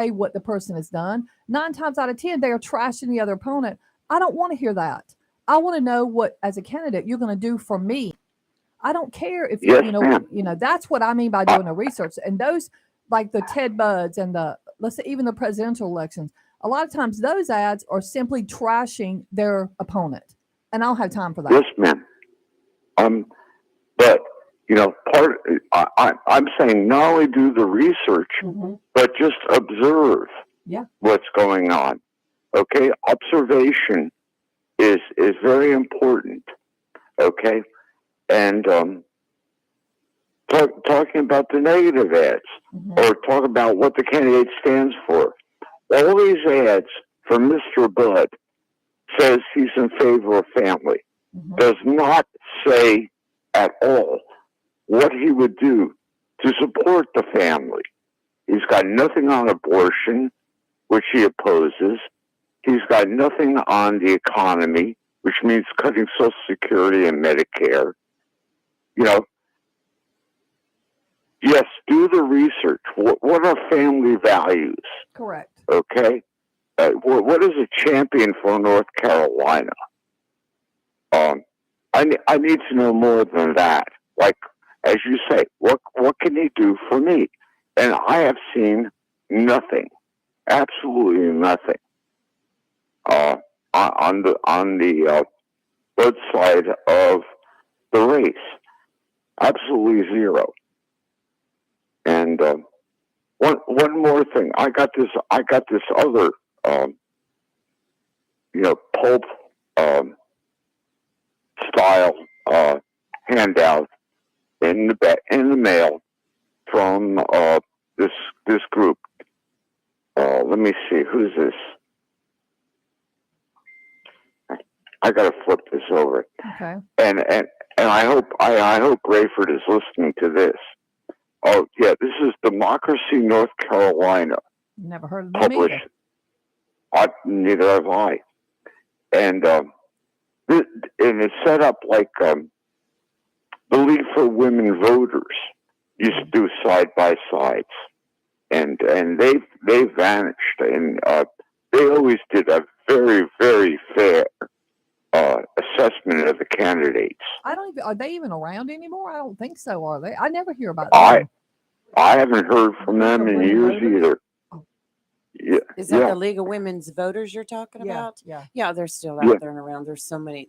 say what the person has done. 9 times out of 10, they are trashing the other opponent. I don't want to hear that. I want to know what, as a candidate, you're going to do for me. I don't care if Yes, ma'am. that's what I mean by I, doing the research. And those, like the Ted Budds and the, let's say, even the presidential elections, a lot of times those ads are simply trashing their opponent, and I don't have time for yes, that. ma'am. Um, but I'm saying not only do the research, Mm-hmm. but just observe Yeah, what's going on. Okay, observation is very important. Okay, and talking about the negative ads, mm-hmm. or talk about what the candidate stands for. All these ads for Mr. Bud says he's in favor of family. Mm-hmm. Does not say at all what he would do to support the family. He's got nothing on abortion, which he opposes. He's got nothing on the economy, which means cutting Social Security and Medicare. You know, yes, do the research. What are family values? Correct. Okay? What is a champion for North Carolina? Um, I need to know more than that. Like, as you say, what can he do for me? And I have seen nothing, absolutely nothing, uh, on the both side of the race. Absolutely zero. And one more thing, I got this other um, pulp um, style handout in the mail from this this group. Let me see, who's this? I gotta flip this over, Okay. and I hope Rayford is listening to this. Oh yeah, this is Democracy North Carolina, Never heard of them published. either. Neither have I. And and it's set up like the League for Women Voters used to do side by sides, and they've vanished, and they always did a very very fair assessment of the candidates. I don't even, are they even around anymore? I don't think so, are they? I never hear about I them. I haven't heard from League them of in Women years Voters? either. Oh, Yeah, Is that yeah, the League of Women's Voters you're talking yeah, about? yeah. Yeah, they're still yeah. out there and around. There's so many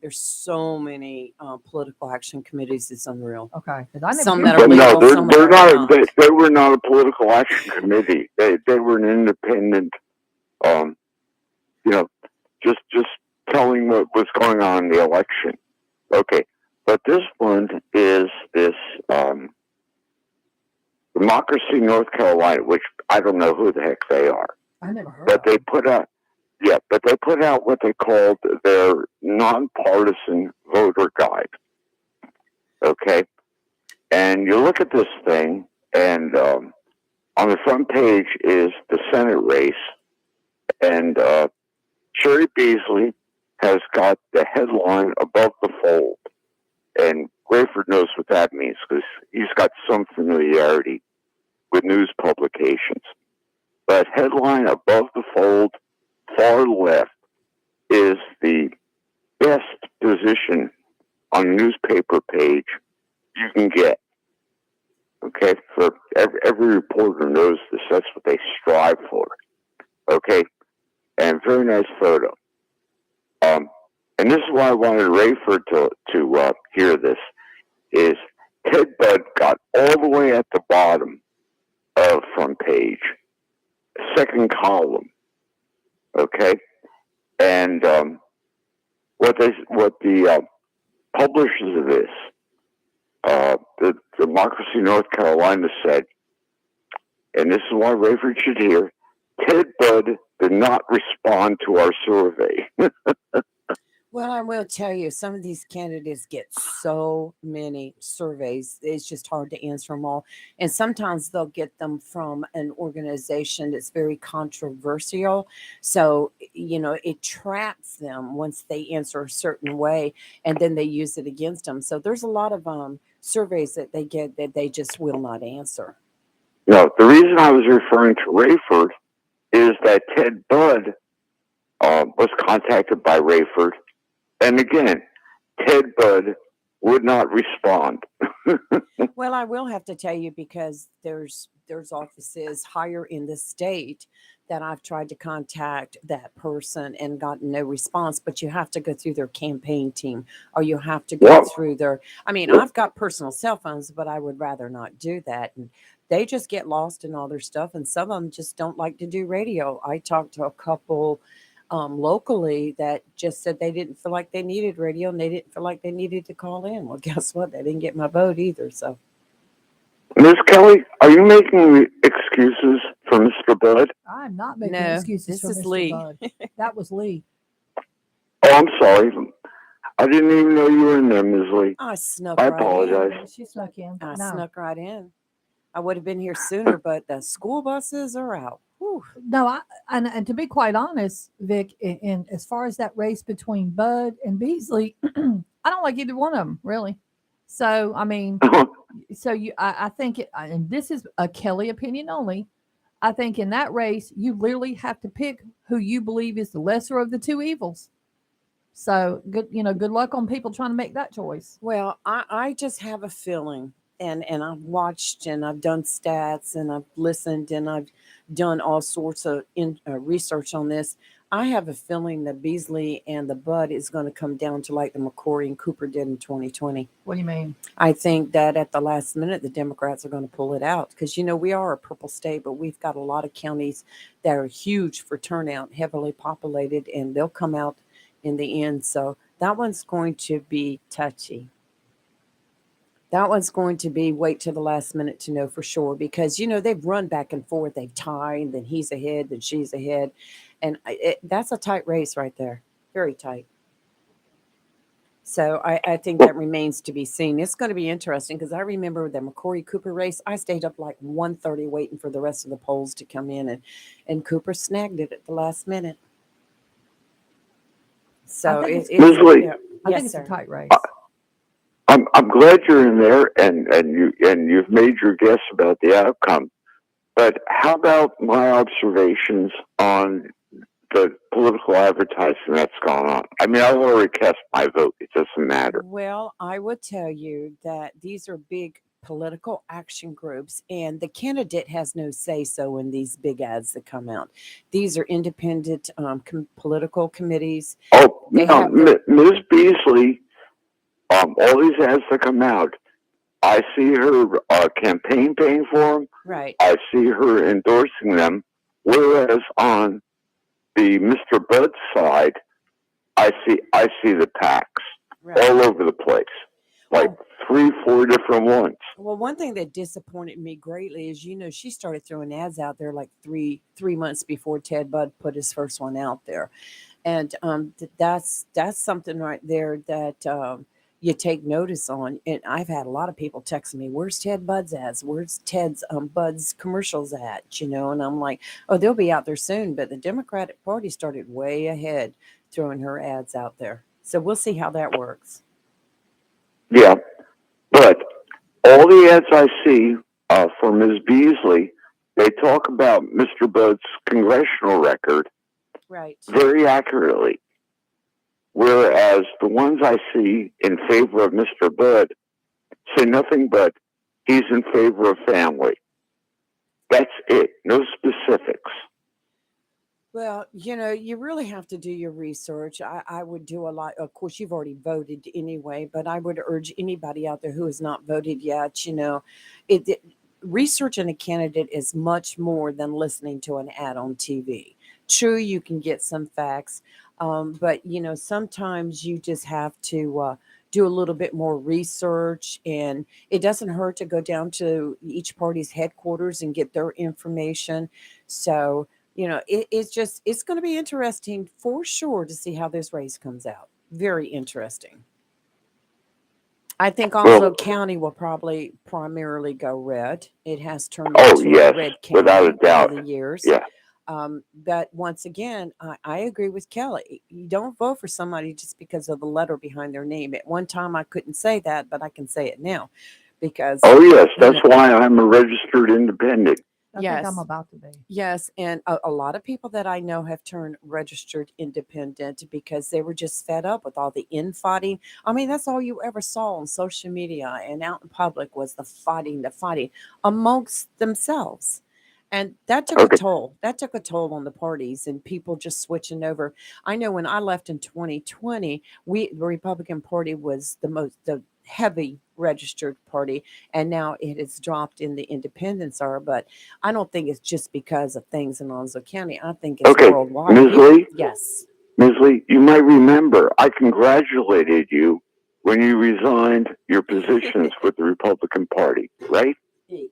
political action committees. It's unreal. Okay. Because I never Some hear that from are But them. no, legal, they're some that they're are not. not. They were not a political action committee. They were an independent. Um, you know, just telling what was going on in the election. Okay, but this one is this Democracy North Carolina, which I don't know who the heck they are, I never heard but of they them. put out. Yeah, but they put out what they called their nonpartisan voter guide. Okay, and you look at this thing, and on the front page is the Senate race, and Sherry Beasley has got the headline above the fold, and Rayford knows what that means because he's got some familiarity with news publications. But headline above the fold, far left, is the best position on a newspaper page you can get. Okay, for every reporter knows this. That's what they strive for. Okay, and very nice photo. Um, and this is why I wanted Rayford to hear this. Is Ted Budd got all the way at the bottom of front page, second column. Okay, and what the publishers of this, the Democracy North Carolina said, and this is why Rayford should hear, Ted Budd did not respond to our survey. Well, I will tell you, some of these candidates get so many surveys, it's just hard to answer them all. And sometimes they'll get them from an organization that's very controversial. So, it traps them once they answer a certain way, and then they use it against them. So there's a lot of surveys that they get that they just will not answer. No, the reason I was referring to Rayford is that Ted Budd was contacted by Rayford, and again, Ted Budd would not respond. Well, I will have to tell you because there's offices higher in the state that I've tried to contact that person and gotten no response, but you have to go through their campaign team or you have to go Yep. through their I mean, Yep. I've got personal cell phones, but I would rather not do that. And they just get lost in all their stuff and some of them just don't like to do radio. I talked to a couple locally that just said they didn't feel like they needed radio and they didn't feel like they needed to call in. Well, guess what? They didn't get my vote either. So, Miss Kelly, are you making excuses for Mr. Budd? I'm not making no, excuses this for is Mr. Lee. Budd. That was Lee. Oh, I'm sorry. I didn't even know you were in there, Ms. Lee. I snuck I right apologize. in. She snuck in. I No, snuck right in. I would have been here sooner, but the school buses are out. Whew. no. And to be quite honest, Vic, in as far as that race between Bud and Beasley, I don't like either one of them really. So I mean, I think and this is a Kelly opinion only. I think in that race, you literally have to pick who you believe is the lesser of the two evils. So good, good luck on people trying to make that choice. Well, I just have a feeling, and I've watched and I've done stats and I've listened and I've done all sorts of research on this. I have a feeling that Beasley and the Bud is going to come down to like the McCrory and Cooper did in 2020. What do you mean? I think that at the last minute, the Democrats are going to pull it out because, we are a purple state, but we've got a lot of counties that are huge for turnout, heavily populated, and they'll come out in the end. So that one's going to be touchy. That one's going to be wait till the last minute to know for sure because, they've run back and forth. They've tied, then he's ahead, then she's ahead. And that's a tight race right there. Very tight. So I think that remains to be seen. It's going to be interesting because I remember the McCrory Cooper race. I stayed up like 1:30 waiting for the rest of the polls to come in, and Cooper snagged it at the last minute. So think it's- Ms. Lee. yeah. I Yes, think it's sir. a tight race. I'm glad you're in there and you've made your guess about the outcome. But how about my observations on the political advertising that's gone on? I mean, I've already cast my vote. It doesn't matter. Well, I would tell you that these are big political action groups, and the candidate has no say so in these big ads that come out. These are independent political committees. Oh, They no, have their Ms. Beasley, all these ads that come out, I see her campaign paying for them. right. I see her endorsing them. Whereas on the Mr. Budd side, I see the PACs Right. all over the place, like Well, 3-4 different ones. well, one thing that disappointed me greatly is, she started throwing ads out there like three months before Ted Budd put his first one out there, and that's something right there that you take notice on. And I've had a lot of people texting me, "Where's Ted Budd's ads? Where's Ted's Budd's commercials at?" And I'm like, "Oh, they'll be out there soon." But the Democratic Party started way ahead throwing her ads out there, so we'll see how that works. Yeah, but all the ads I see for Ms. Beasley, they talk about Mr. Budd's congressional record Right. very accurately. Whereas the ones I see in favor of Mr. Budd say nothing but he's in favor of family. That's it. No specifics. Well, you really have to do your research. I would do a lot. Of course, you've already voted anyway, but I would urge anybody out there who has not voted yet, researching a candidate is much more than listening to an ad on TV. True, you can get some facts, but, sometimes you just have to do a little bit more research, and it doesn't hurt to go down to each party's headquarters and get their information. So, it's going to be interesting for sure to see how this race comes out. Very interesting. I think also Well, county will probably primarily go red. It has turned oh, into a yes, red without a county doubt. over the years. Yeah. But once again, I agree with Kelly. You don't vote for somebody just because of the letter behind their name. At one time, I couldn't say that, but I can say it now because, Oh, yes. you That's know, why I'm a registered independent. I think I'm about to be. Yes, and a lot of people that I know have turned registered independent because they were just fed up with all the infighting. I mean, that's all you ever saw on social media and out in public was the fighting amongst themselves. And that took a Okay. toll. That took a toll on the parties and people just switching over. I know when I left in 2020, the Republican Party was the heavy registered party, and now it has dropped in the independents are, but I don't think it's just because of things in Onslow County. I think it's Okay, worldwide. Ms. Lee, Yes. Ms. Lee, you might remember I congratulated you when you resigned your positions with the Republican Party, right?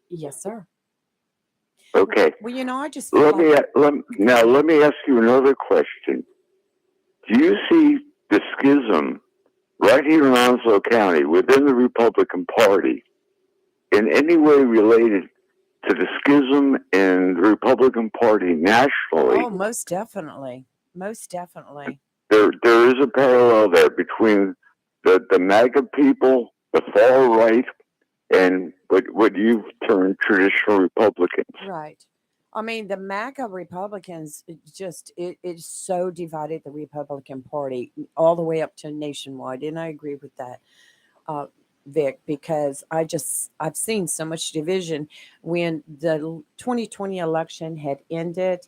Yes, sir. Okay. Well, I just feel Let me ask you another question. Do you see the schism right here in Onslow County within the Republican Party in any way related to the schism in the Republican Party nationally? Oh, most definitely. Most definitely. There is a parallel there between the MAGA people, the far right, and what you've termed traditional Republicans. Right. I mean, the MAGA Republicans it so divided the Republican Party all the way up to nationwide, and I agree with that, uh, Vic, because I've seen so much division when the 2020 election had ended.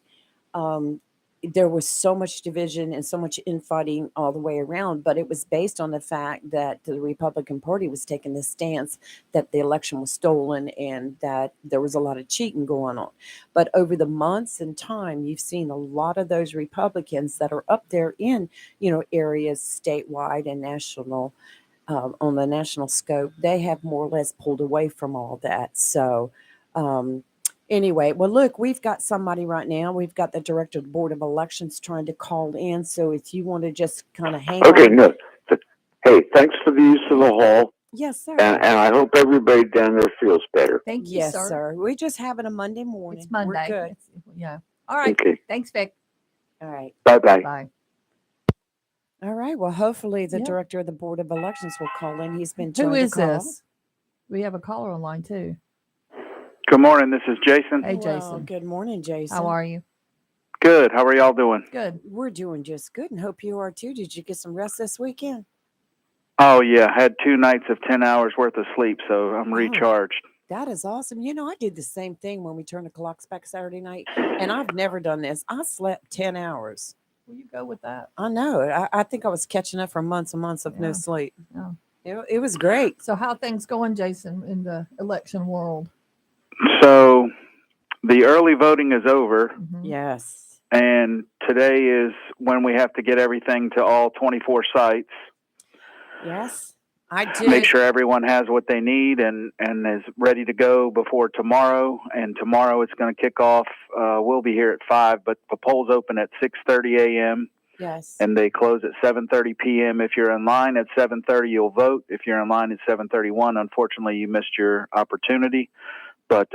Um, there was so much division and so much infighting all the way around, but it was based on the fact that the Republican Party was taking the stance that the election was stolen and that there was a lot of cheating going on. But over the months and time, you've seen a lot of those Republicans that are up there in, areas statewide and national, on the national scope, they have more or less pulled away from all that. So, um, anyway, well, look, we've got somebody right now. We've got the director of the Board of Elections trying to call in. So if you want to just kind of hang Okay, on. no. Hey, thanks for the use of the hall, Yes, sir. and I hope everybody down there feels better. Thank you, Yes, sir. sir. We're just having a Monday morning. It's Monday. We're good. Yeah. All right. Okay, Thanks, Vic. All right. bye-bye. Bye. All right. Well, hopefully the Yep. director of the Board of Elections will call in. He's been Who trying is to call. this? We have a caller online too. Good morning. This is Jason. Hey, Well, Jason. good morning, Jason. How are you? Good. How are y'all doing? Good. We're doing just good and hope you are too. Did you get some rest this weekend? Oh, yeah. I had 2 nights of 10 hours worth of sleep, so I'm Oh. recharged. That is awesome. I did the same thing when we turned the clocks back Saturday night, and I've never done this. I slept 10 hours. Will you go with that? I know. I think I was catching up from months and months of no Yeah. sleep. Yeah. It was great. So, how are things going, Jason, in the election world? So the early voting is over, Mhm. Yes. and today is when we have to get everything to all 24 sites. Yes. I did. Make sure everyone has what they need and is ready to go before tomorrow. And tomorrow it's going to kick off. We'll be here at 5, but the polls open at 6:30 a.m. Yes. and they close at 7:30 p.m. If you're in line at 7:30, you'll vote. If you're in line at 7:31, unfortunately, you missed your opportunity. But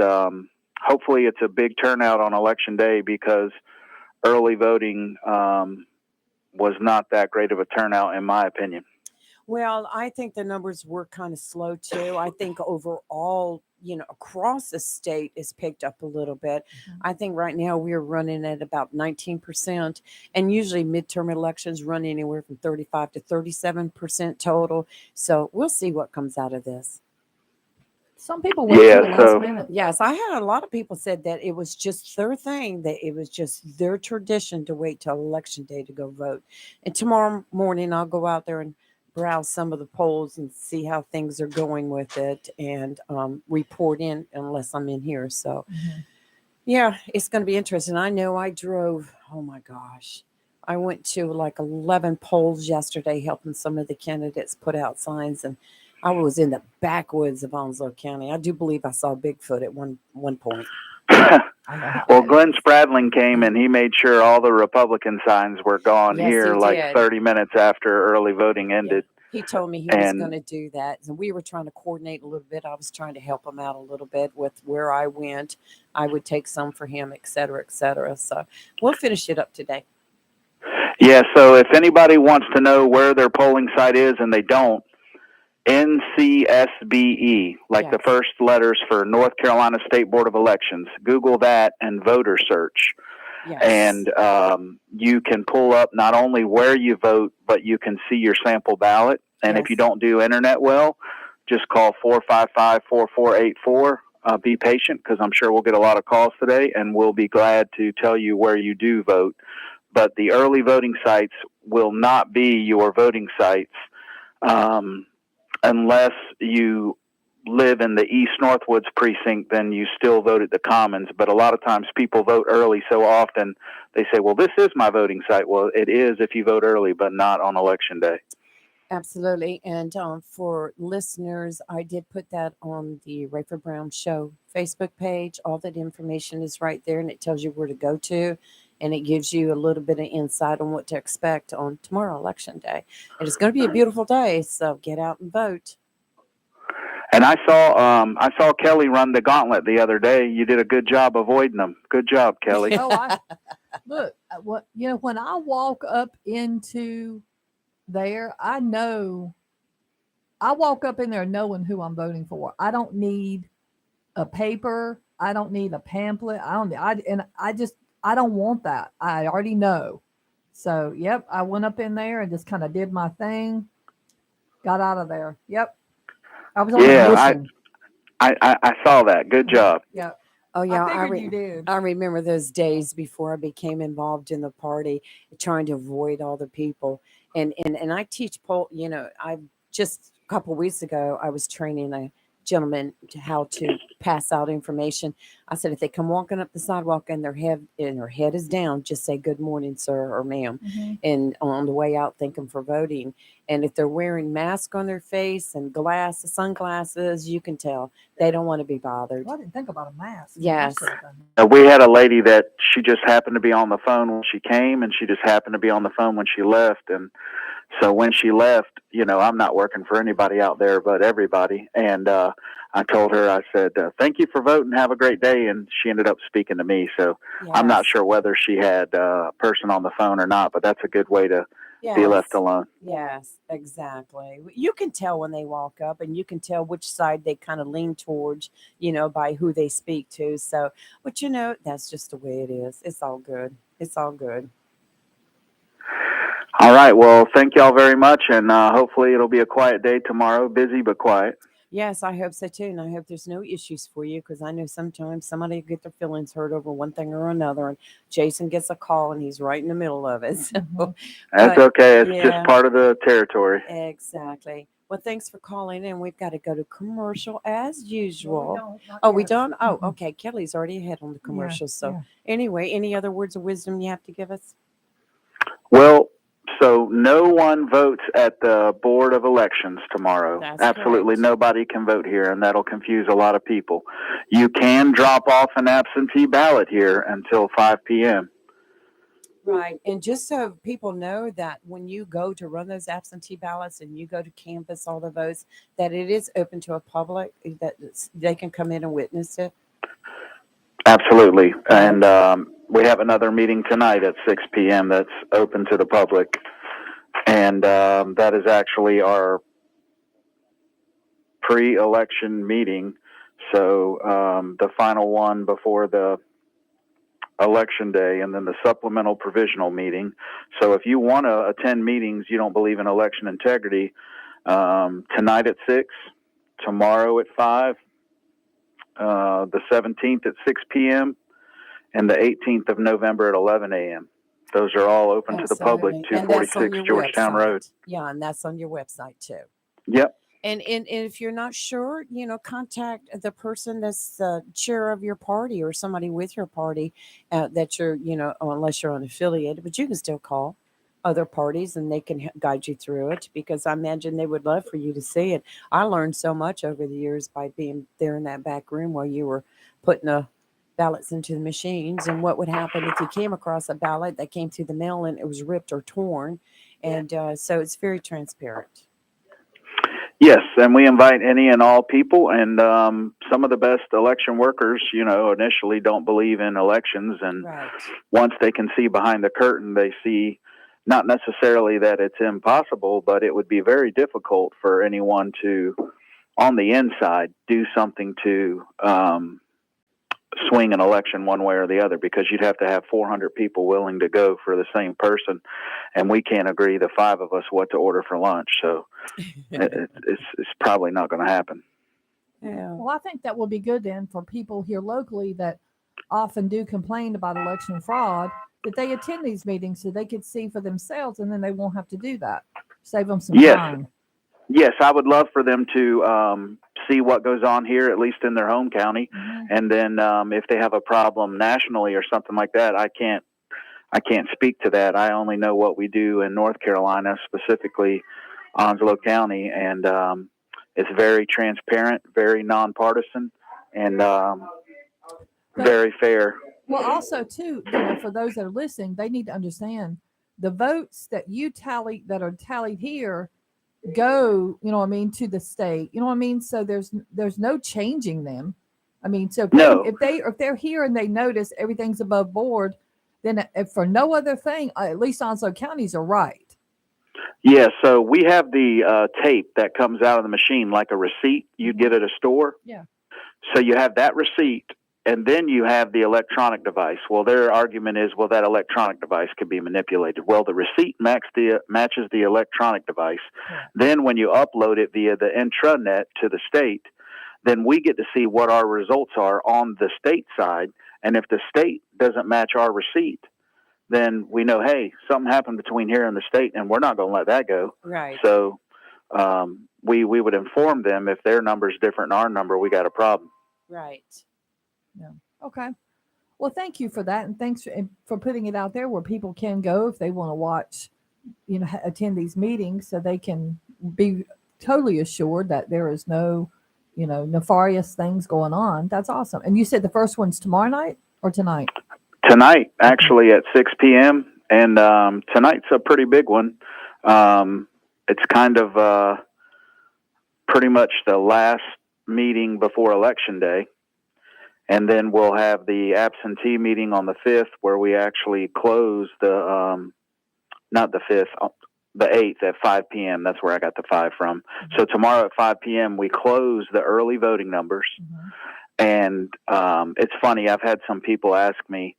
hopefully it's a big turnout on Election Day because early voting was not that great of a turnout, in my opinion. Well, I think the numbers were kind of slow too. I think overall, across the state is picked up a little bit. Mhm. I think right now we're running at about 19%, and usually midterm elections run anywhere from 35 to 37% total. So we'll see what comes out of this. Some people wait till the Yeah, last so- minute. Yes, I had a lot of people said that it was just their thing, that it was just their tradition to wait till election day to go vote. And tomorrow morning, I'll go out there and browse some of the polls and see how things are going with it and report in unless I'm in here. So, Mhm. yeah, it's going to be interesting. I know I drove, oh my gosh. I went to like 11 polls yesterday helping some of the candidates put out signs, and I was in the backwoods of Onslow County. I do believe I saw Bigfoot at one point. I know how Well, that Glenn is. Spradling came and he made sure all the Republican signs were gone Yes, here he like did. 30 minutes after early voting ended. He told me he was And- going to do that. And we were trying to coordinate a little bit. I was trying to help him out a little bit with where I went. I would take some for him, et cetera, et cetera. So we'll finish it up today. Yeah, so if anybody wants to know where their polling site is and they don't, NCSBE, like the Yes. first letters for North Carolina State Board of Elections. Google that and voter search. Yes. And you can pull up not only where you vote, but you can see your sample ballot. And if Yes. you don't do internet well, just call 455-4484. Be patient, because I'm sure we'll get a lot of calls today, and we'll be glad to tell you where you do vote. But the early voting sites will not be your voting sites unless you live in the East Northwoods precinct. Then you still vote at the Commons. But a lot of times people vote early so often they say, well, this is my voting site. Well, it is if you vote early, but not on election day. Absolutely. And for listeners, I did put that on the Rayford Brown Show Facebook page. All that information is right there, and it tells you where to go to, and it gives you a little bit of insight on what to expect on tomorrow, Election Day. And it's going to be a beautiful day, so get out and vote. And I saw Kelly run the gauntlet the other day. You did a good job avoiding them. Good job, Kelly. Oh, look, when I walk up into there, I walk up in there knowing who I'm voting for. I don't need a paper. I don't need a pamphlet. I don't want that. I already know. So, yep, I went up in there and just kind of did my thing, got out of there. Yep. I was on a mission. I saw that. Good job. Yep. Oh, yeah. I figured you did. I remember those days before I became involved in the party, trying to avoid all the people. And I teach I just a couple of weeks ago, I was training a gentleman to how to pass out information. I said, if they come walking up the sidewalk and their head is down, just say good morning, sir or ma'am. Mm-hmm. And on the way out, thank them for voting. And if they're wearing masks on their face and sunglasses, you can tell they don't want to be bothered. Well, I didn't think about a mask. Yes. We had a lady that she just happened to be on the phone when she came, and she just happened to be on the phone when she left. And so when she left, I'm not working for anybody out there but everybody. And I told her, I said, thank you for voting. Have a great day. And she ended up speaking to me. So Yes. I'm not sure whether she had a person on the phone or not, but that's a good way to be left alone. Yes, exactly. You can tell when they walk up, and you can tell which side they kind of lean towards, by who they speak to. So, but that's just the way it is. It's all good. It's all good. All right. Well, thank y'all very much. And hopefully it'll be a quiet day tomorrow. Busy, but quiet. Yes, I hope so too. And I hope there's no issues for you, because I know sometimes somebody get their feelings hurt over one thing or another. And Jason gets a call and he's right in the middle of it. So, that's okay. It's just part of the territory. Exactly. Well, thanks for calling in. We've got to go to commercial as usual. We don't? Oh, Mm-mm. okay. Kelly's already ahead on the commercials. So yeah. anyway, any other words of wisdom you have to give us? Well, so no one votes at the Board of Elections tomorrow. That's Absolutely correct. nobody can vote here, and that'll confuse a lot of people. You can drop off an absentee ballot here until 5 p.m. Right. And just so people know that when you go to run those absentee ballots and you go to canvass all the votes, that it is open to a public, that they can come in and witness it. Absolutely. And we have another meeting tonight at 6 p.m. that's open to the public. And that is actually our pre-election meeting. So the final one before the election day, and then the supplemental provisional meeting. So if you want to attend meetings, you don't believe in election integrity, tonight at 6, tomorrow at 5, the 17th at 6 p.m., and the 18th of November at 11 a.m. Those are all open to the public, And that's on 246 your Georgetown website. Road. Yeah, and that's on your website too. Yep. And if you're not sure, contact the person that's the chair of your party or somebody with your party that you're, unless you're unaffiliated, but you can still call other parties and they can guide you through it, because I imagine they would love for you to see it. I learned so much over the years by being there in that back room while you were putting the ballots into the machines, and what would happen if you came across a ballot that came through the mail and it was ripped or torn. And so it's very transparent. Yes, and we invite any and all people, and some of the best election workers, initially don't believe in elections, and Right. once they can see behind the curtain, they see not necessarily that it's impossible, but it would be very difficult for anyone to, on the inside, do something to swing an election one way or the other, because you'd have to have 400 people willing to go for the same person, and we can't agree, the five of us, what to order for lunch. So it's probably not going to happen. Yeah. Well, I think that will be good then for people here locally that often do complain about election fraud, that they attend these meetings so they could see for themselves, and then they won't have to do that. Save them some Yes. time. Yes, I would love for them to see what goes on here, at least in their home county, and then if they have a problem nationally or something like that, I can't speak to that. I only know what we do in North Carolina, specifically Onslow County, and it's very transparent, very nonpartisan, and very fair. Well, also too, for those that are listening, they need to understand the votes that you tally that are tallied here go, to the state. So there's no changing them. So if they're here and they notice everything's above board, then if for no other thing, at least Onslow counties are right. Yeah, so we have the tape that comes out of the machine like a receipt you'd get at a store. Yeah. So you have that receipt, and then you have the electronic device. Well, their argument is, well, that electronic device could be manipulated. Well, the receipt matches the electronic device. Yeah. Then when you upload it via the intranet to the state, then we get to see what our results are on the state side. And if the state doesn't match our receipt, then we know, hey, something happened between here and the state, and we're not going to let that go. Right. So we would inform them if their number is different than our number, we got a problem. Right. Yeah. Okay. Well, thank you for that, and thanks for putting it out there where people can go if they want to watch, attend these meetings, so they can be totally assured that there is no, nefarious things going on. That's awesome. And you said the first one's tomorrow night or tonight? Tonight, actually, at 6 p.m. And tonight's a pretty big one. It's kind of pretty much the last meeting before Election Day. And then we'll have the absentee meeting on the 5th, where we actually close not the 5th, the 8th at 5 p.m. That's where I got the 5 from. So tomorrow at 5 p.m., we close the early voting numbers. And it's funny, I've had some people ask me,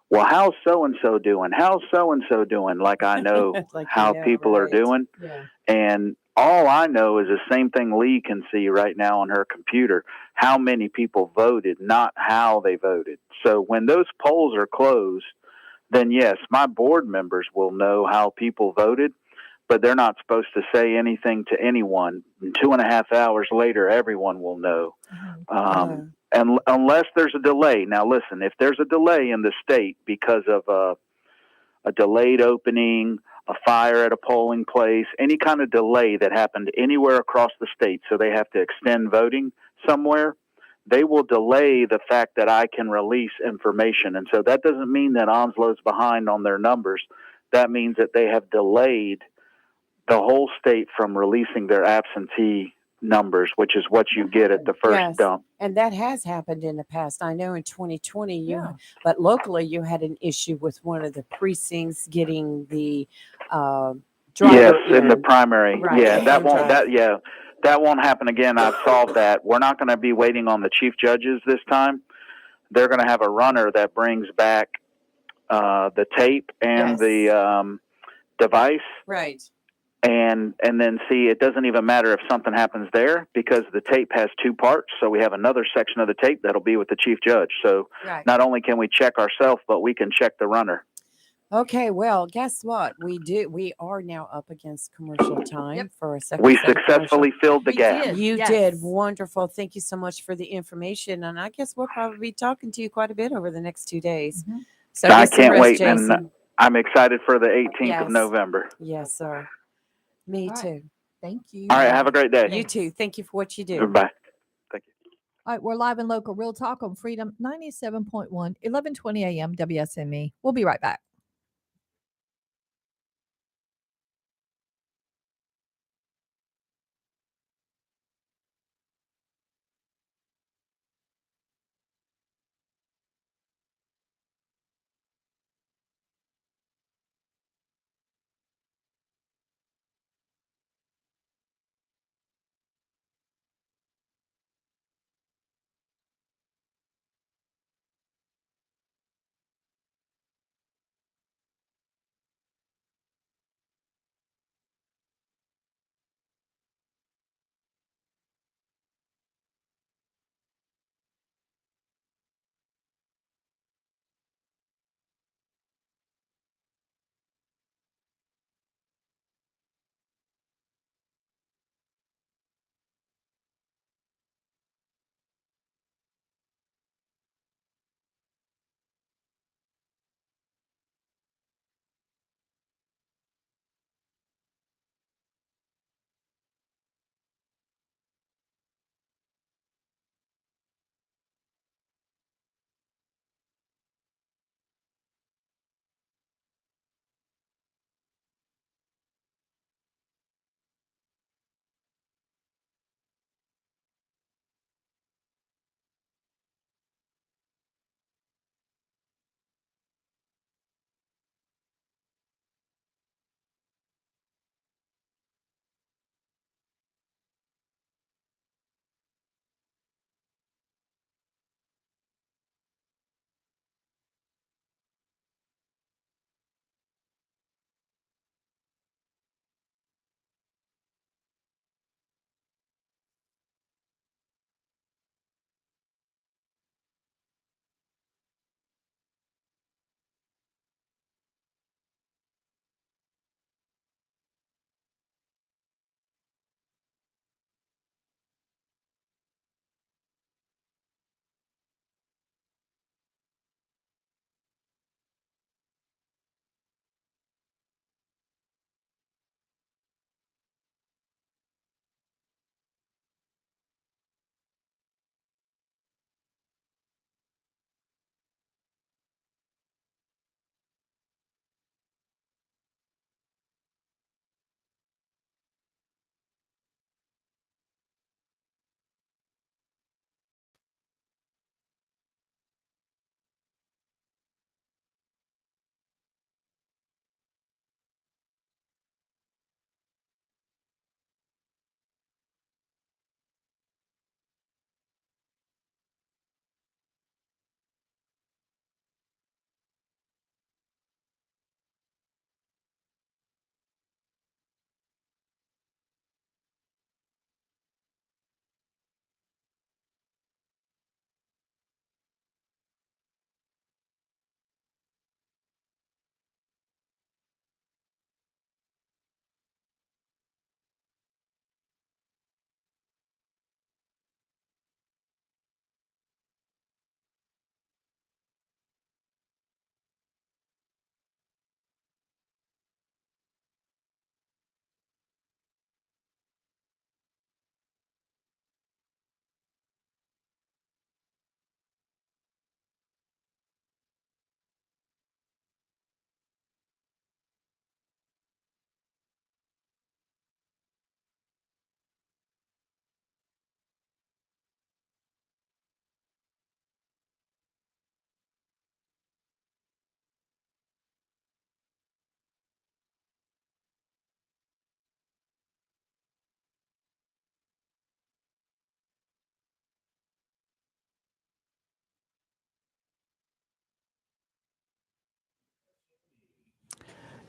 well, how's so-and-so doing? How's so-and-so doing? Like I know like how people are doing. Yeah. And all I know is the same thing Lee can see right now on her computer, how many people voted, not how they voted. So when those polls are closed, then yes, my board members will know how people voted, but they're not supposed to say anything to anyone. And 2.5 hours later, everyone will know. And unless there's a delay. Now, listen, if there's a delay in the state because of a delayed opening, a fire at a polling place, any kind of delay that happened anywhere across the state, so they have to extend voting somewhere, they will delay the fact that I can release information. And so that doesn't mean that Onslow's behind on their numbers. That means that they have delayed the whole state from releasing their absentee numbers, which is what you get at the first dump. And that has happened in the past. I know in 2020, but locally you had an issue with one of the precincts getting the driver in the primary. Right. Yeah, that won't happen again. I've solved that. We're not going to be waiting on the chief judges this time. They're going to have a runner that brings back the tape and the device. Right. And then see, it doesn't even matter if something happens there, because the tape has 2 parts. So we have another section of the tape that'll be with the chief judge. So not only can we check ourselves, but we can check the runner. Okay, well, guess what? We are now up against commercial time for a second. We successfully filled the gap. You did. Wonderful. Thank you so much for the information. And I guess we'll probably be talking to you quite a bit over the next 2 days. So I can't wait. Jason. And I'm excited for the 18th of November. Yes, sir. Me too. Thank you. All right. Have a great day. You too. Thank you for what you do. Bye. Thank you. All right. We're live in local Real Talk on Freedom 97.1, 1120 a.m. WSME. We'll be right back.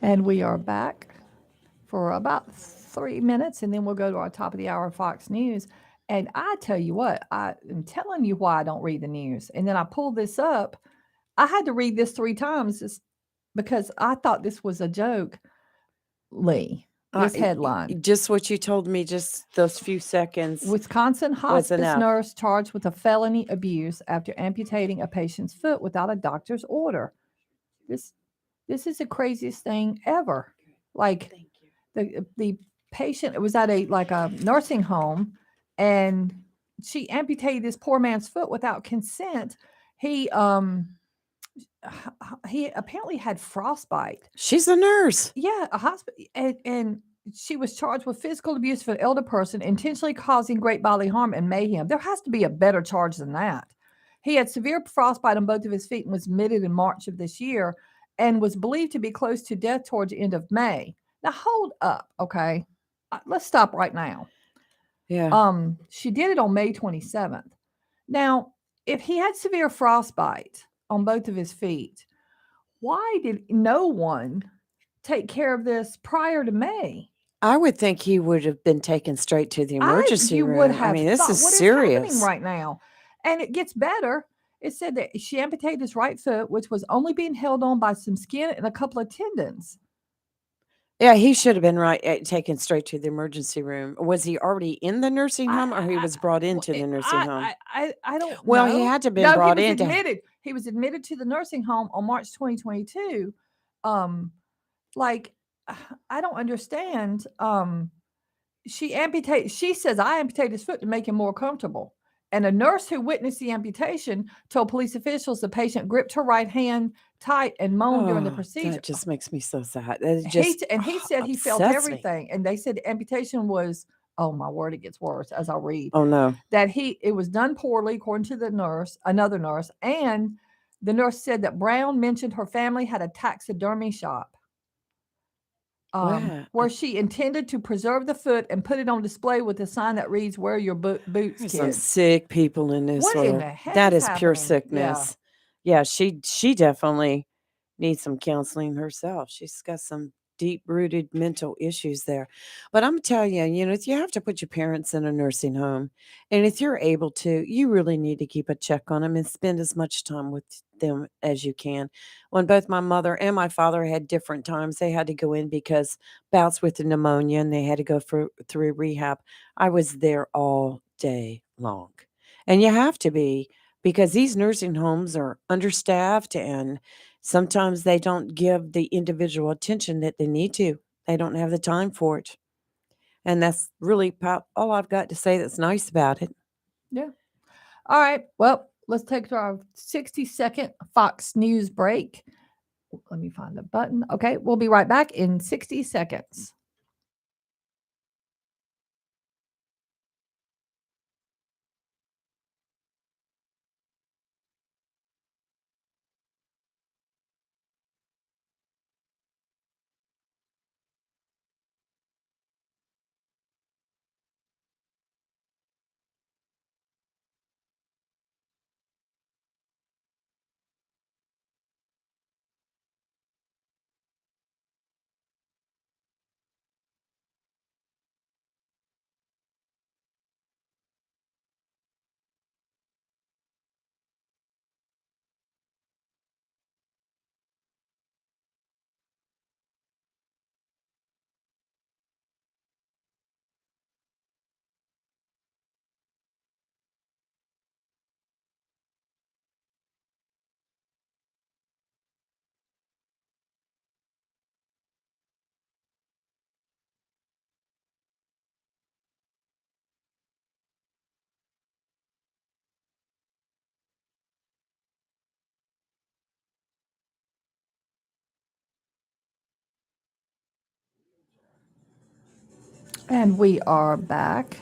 And we are back for about 3 minutes, and then we'll go to our top of the hour Fox News. And I tell you what, I am telling you why I don't read the news. And then I pulled this up. I had to read this 3 times because I thought this was a joke, Lee. This headline: Just what you told me, just those few seconds. Wisconsin was hospice enough. nurse charged with a felony abuse after amputating a patient's foot without a doctor's order. This this is the craziest thing ever. Like Thank you. the patient, it was at a nursing home, and she amputated this poor man's foot without consent. He he apparently had frostbite. She's a nurse. Yeah, a hospital, and she was charged with physical abuse of an elder person, intentionally causing great bodily harm and mayhem. There has to be a better charge than that. He had severe frostbite on both of his feet and was admitted in March of this year, and was believed to be close to death towards the end of May. Now hold up, okay? Let's stop right now. Yeah. She did it on May 27th. Now, if he had severe frostbite on both of his feet, why did no one take care of this prior to May? I would think he would have been taken straight to the emergency You room. would have this thought, is what serious. happening right now? And it gets better. It said that she amputated his right foot, which was only being held on by some skin and a couple of tendons. Yeah, he should have been taken straight to the emergency room. Was he already in the nursing home, or he was brought into the nursing home? I don't Well, know. he had to have been No, brought he was into. admitted. He was admitted to the nursing home on March 2022. Like, I don't understand. She says, I amputated his foot to make him more comfortable. And a nurse who witnessed the amputation told police officials the patient gripped her right hand tight and moaned during the procedure. That just makes me so sad. He said he felt everything. And they said the amputation was, oh my word, it gets worse as I read. Oh no. That it was done poorly, according to the nurse, another nurse. And the nurse said that Brown mentioned her family had a taxidermy shop. Where she intended to preserve the foot and put it on display with a sign that reads, "Wear your boots, There's some kids." sick people in this What in world. the heck That is is pure happening? sickness. Yeah, she definitely needs some counseling herself. She's got some deep-rooted mental issues there. But I'm telling you, you have to put your parents in a nursing home. And if you're able to, you really need to keep a check on them and spend as much time with them as you can. When both my mother and my father had different times, they had to go in because bouts with the pneumonia, and they had to go through rehab. I was there all day long. And you have to be, because these nursing homes are understaffed, and sometimes they don't give the individual attention that they need to. They don't have the time for it. And that's really all I've got to say that's nice about it. Yeah. All right. Well, let's take our 60-second Fox News break. Let me find the button. Okay. We'll be right back in 60 seconds. And we are back.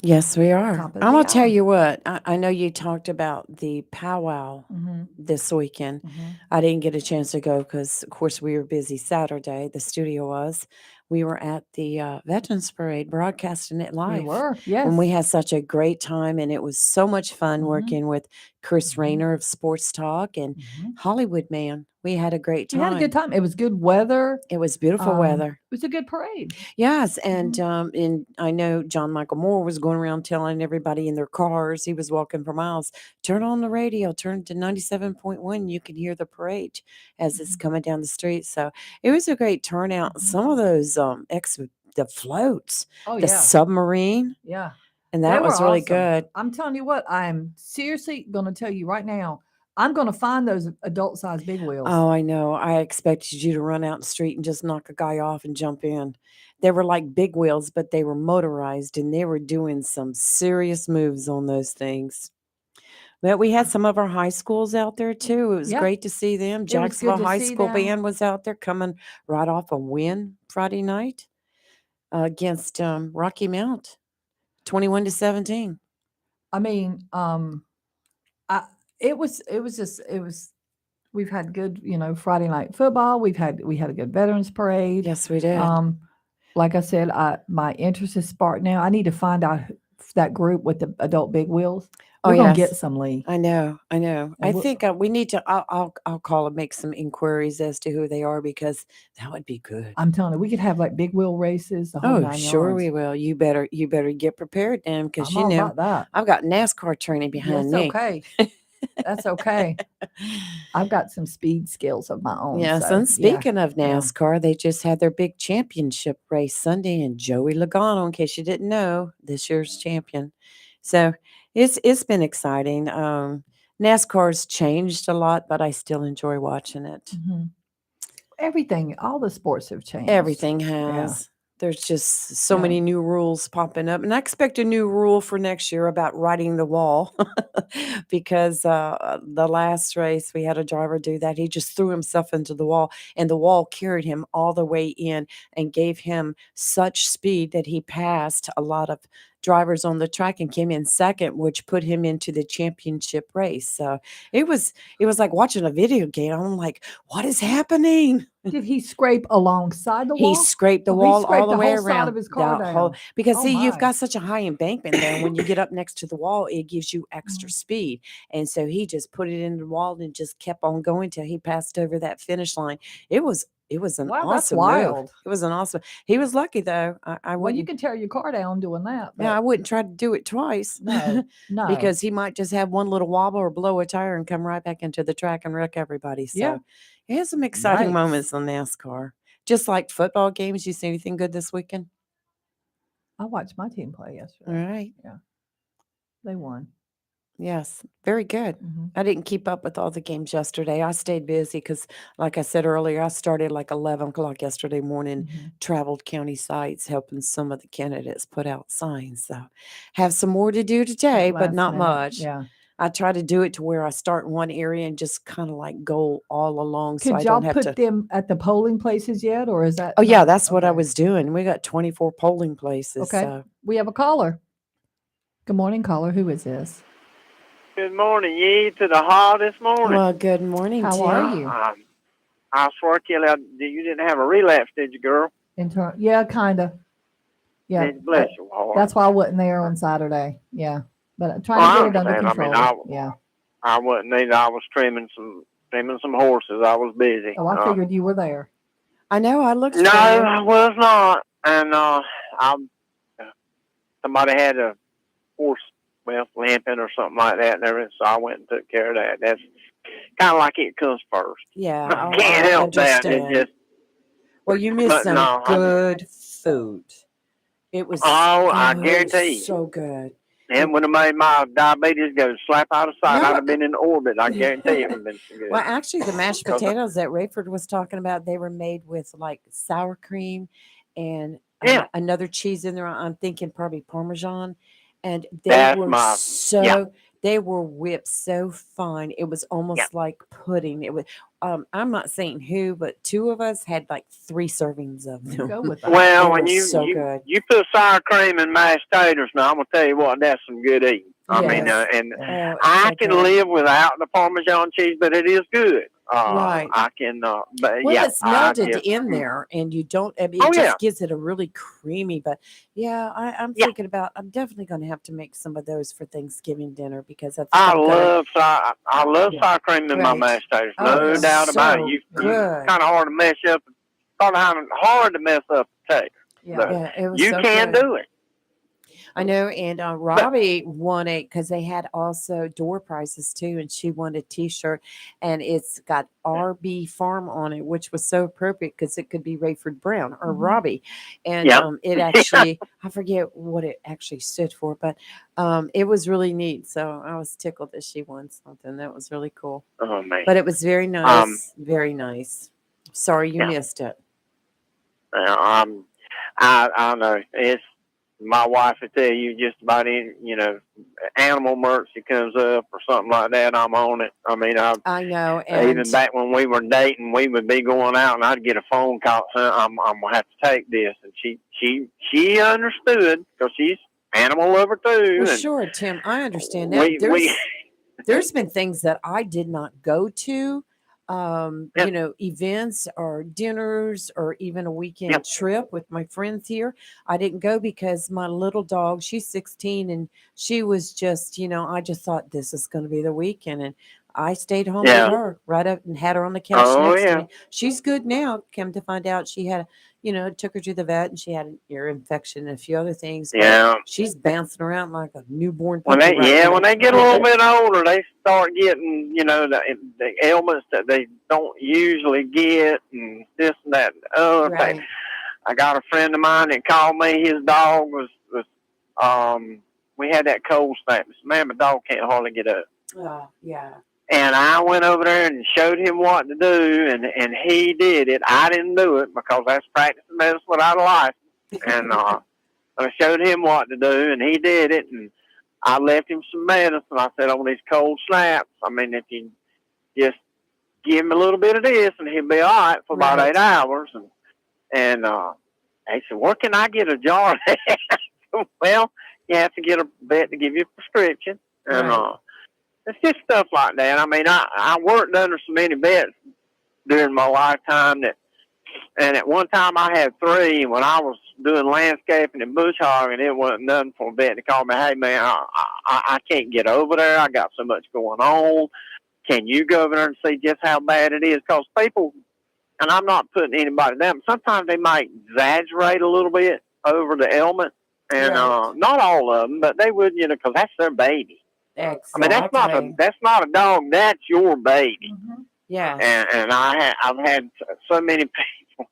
Yes, we are. Top of I'm the going to tell hour. you what, I know you talked about the powwow this weekend. I didn't get a chance to go because, of course, we were busy Saturday. The studio was. we were at the Veterans Parade broadcasting it We live. were, yes. And we had such a great time, and it was so much fun Mhm. working with Chris Mhm. Rayner of Sports Talk and Mhm. Hollywood Man. We had a great We time. had a good time. It was good weather. It was beautiful weather. It was a good parade. Yes, and I know John Michael Moore was going around telling everybody in their cars, he was walking for miles, turn on the radio, turn to 97.1, you can hear the parade as it's Mhm. coming down the street. So it was a great turnout. Mhm. Some of those the floats, Oh the yeah, submarine, yeah. and They that were was really awesome. good. I'm telling you what, I'm seriously going to tell you right now. I'm going to find those adult size big wheels. Oh, I know. I expected you to run out in the street and just knock a guy off and jump in. They were like big wheels, but they were motorized and they were doing some serious moves on those things. But we had some of our high schools out there too. It was Yeah. great to see them. It was good Jacksonville to High see School them. Band was out there coming right off a win Friday night against Rocky Mount, 21-17. I mean, it was. We've had good, Friday night football. We had a good veterans parade. Yes, we did. Like I said, my interest is sparked now. I need to find out that group with the adult big wheels. Oh, We're gonna get yes. some, Lee. I know. I And we'll, think we need to. I'll call and make some inquiries as to who they are because that would be good. I'm telling you, we could have like big wheel races, the whole Oh, 9 sure yards. we will. You better get prepared then because I'm all about that. I've got NASCAR training behind That's me. okay. That's okay. I've got some speed skills of my own. Yes, So, and speaking of yeah. NASCAR, they just had their big championship race Sunday, and Joey Logano, in case you didn't know, this year's champion. So it's been exciting. NASCAR's changed a lot, but I still enjoy watching it. Mhm. Everything, all the sports have changed. Everything Yeah. has. There's just so Yeah. many new rules popping up. And I expect a new rule for next year about riding the wall because the last race we had a driver do that. He just threw himself into the wall and the wall carried him all the way in and gave him such speed that he passed a lot of drivers on the track and came in second, which put him into the championship race. So it was like watching a video game. I'm like, what is happening? Did he scrape alongside the He wall? scraped the Oh, he wall all scraped the the way whole side around. of his car the whole down. because Oh see, you've my. got such a high embankment there, and when you get up next to the wall, it gives you extra Mhm. speed. And so he just put it in the wall and just kept on going till he passed over that finish line. It was an Wow, that's awesome move. wild. It was an awesome. He was lucky though. I Well, you wouldn't. can tear your car down doing that, Yeah, I but wouldn't try to do it twice no, no. because he might just have one little wobble or blow a tire and come right back into the track and wreck everybody. So Yeah. it has some exciting Yikes. moments on NASCAR. Just like football games. You see anything good this weekend? I watched my team play All yesterday. right. Yeah. They won. Yes, very good. Mhm. I didn't keep up with all the games yesterday. I stayed busy because, like I said earlier, I started like 11 o'clock yesterday morning, Mhm. traveled county sites, helping some of the candidates put out signs. So have some more to do today, but Last not minute. much. Yeah. I try to do it to where I start in one area and just kind of like go all along so Could I y'all don't have put to. them at the polling places yet, or is that Oh, yeah, not that's what I okay? was doing. We got 24 polling places. Okay. So We have a caller. Good morning, caller. Who is this? Good morning, ye to the hall this morning. well, good morning How to are you. you? I swear, Kelly, you didn't have a relapse, did you, girl? Yeah, kind of. Yeah. Did you? Bless your heart. That's why I wasn't there on Saturday. Yeah. But I'm trying Well, to I get it under understand. control. Yeah. I wasn't either. I was trimming some horses. I was busy. Oh, I figured you were there. I know. I looked No, for you. I was not. And somebody had a horse, limping or something like that, and everything. So I went and took care of that. That's kind of like it comes first. Yeah, I can't I help that. understand. It just. Well, you missed But some no, good food. It was I it guarantee was you. so good. And would have made my diabetes go slap out of sight. No, I'd have been in orbit. I guarantee it would have been so good. well, actually, the mashed potatoes that Rayford was talking about, they were made with like sour cream and Yeah. another cheese in there. I'm thinking probably Parmesan, and they That's were my- so yeah. they were whipped so fine. It was almost Yeah. like pudding. It was. I'm not saying who, but two of us had like 3 servings of them. Go with that. Well, They when were you so good. you put sour cream and mashed taters, now I'm gonna tell you what, that's some good eating. I mean, Yes. and Oh, it's I so can good. live without the Parmesan cheese, but it is good. Right. I can. But Well, yeah, it's I melted just. in there, and you don't. I mean, Oh it yeah, just gives it a really creamy. But yeah, I'm yeah. thinking about. I'm definitely going to have to make some of those for Thanksgiving dinner because I think I I'm gonna. love sour. I love Yeah. sour cream in my Right. mashed potatoes. Oh, No it's doubt about it. so You good. kind of hard to mess up. Kind of hard to mess up a potato. Yeah. But Yeah, it was you so can good. do it. I know, and But Robbie wanted because they had also door prizes too, and she wanted a T-shirt, and it's got RB Farm on it, which was so appropriate because it could be Rayford Brown or Mhm. Robbie, and yep. it actually I forget what it actually stood for, but it was really neat. So I was tickled that she won something. That was really cool, Oh man. but it was very Um. nice, very nice. Sorry you Yeah. missed it. I know it's my wife would tell you just about any animal merch that comes up or something like that. I'm on it. I mean, I know, even and back when we were dating, we would be going out and I'd get a phone call saying I'm gonna have to take this, and she understood because she's animal lover too, well, and sure, Tim, I understand that. we There's been things that I did not go to, yep events or dinners or even a weekend yep trip with my friends here. I didn't go because my little dog, she's 16, and she was just, I just thought this is going to be the weekend. And I stayed home with yeah her right up and had her on the couch oh next to yeah me. She's good now. Come to find out, she had, took her to the vet and she had an ear infection and a few other things, but yeah. she's bouncing around like a newborn puppy right When now. they get a little bit older, they start getting the ailments that they don't usually get, and this and that and the other thing. Right. I got a friend of mine that called me. His dog was we had that cold snap. He said, man, my dog can't hardly get up. Oh, yeah. And I went over there and showed him what to do, and he did it. I didn't do it because that's practicing medicine without a license. And I showed him what to do, and he did it. And I left him some medicine. I said, on these cold snaps, I mean, if you just give him a little bit of this, and he'll be all right for about Right. 8 hours. And he said, where can I get a jar of that? Well, you have to get a vet to give you a prescription. And Right. it's just stuff like that. I mean, I worked under so many vets during my lifetime and at one time I had 3. When I was doing landscaping and bush hogging, it wasn't nothing for a vet to call me, hey man, I can't get over there. I got so much going on. Can you go over there and see just how bad it is? Because people, and I'm not putting anybody down, but sometimes they might exaggerate a little bit over the ailment. And Right. not all of them, but they would, because that's their baby. I mean, Exactly. that's not a dog. That's your baby. Mhm. Yes. And I've had so many people,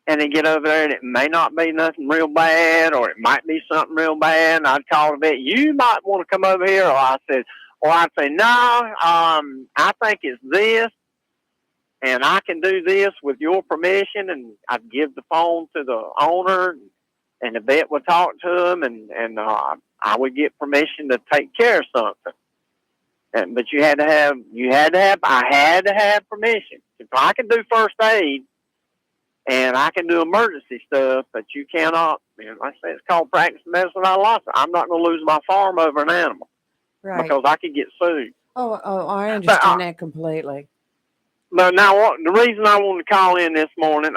and they get over there, and it may not be nothing real bad, or it might be something real bad. And I'd call the vet. You might want to come over here, or I'd say no. I think it's this, and I can do this with your permission. And I'd give the phone to the owner, and the vet would talk to him, and I would get permission to take care of something. But I had to have permission. If I can do first aid and I can do emergency stuff, but you cannot, like I say, it's called practice medicine without a license. I'm not going to lose my farm over an animal Right. because I could get sued. Oh, I But, understand that completely. but now the reason I wanted to call in this morning,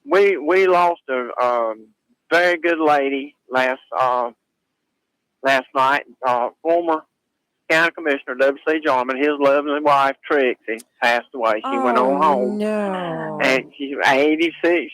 we lost a very good lady last night, former County Commissioner W.C. Jarman, his lovely wife Trixie passed away. She went on Oh home, no. and she's 86.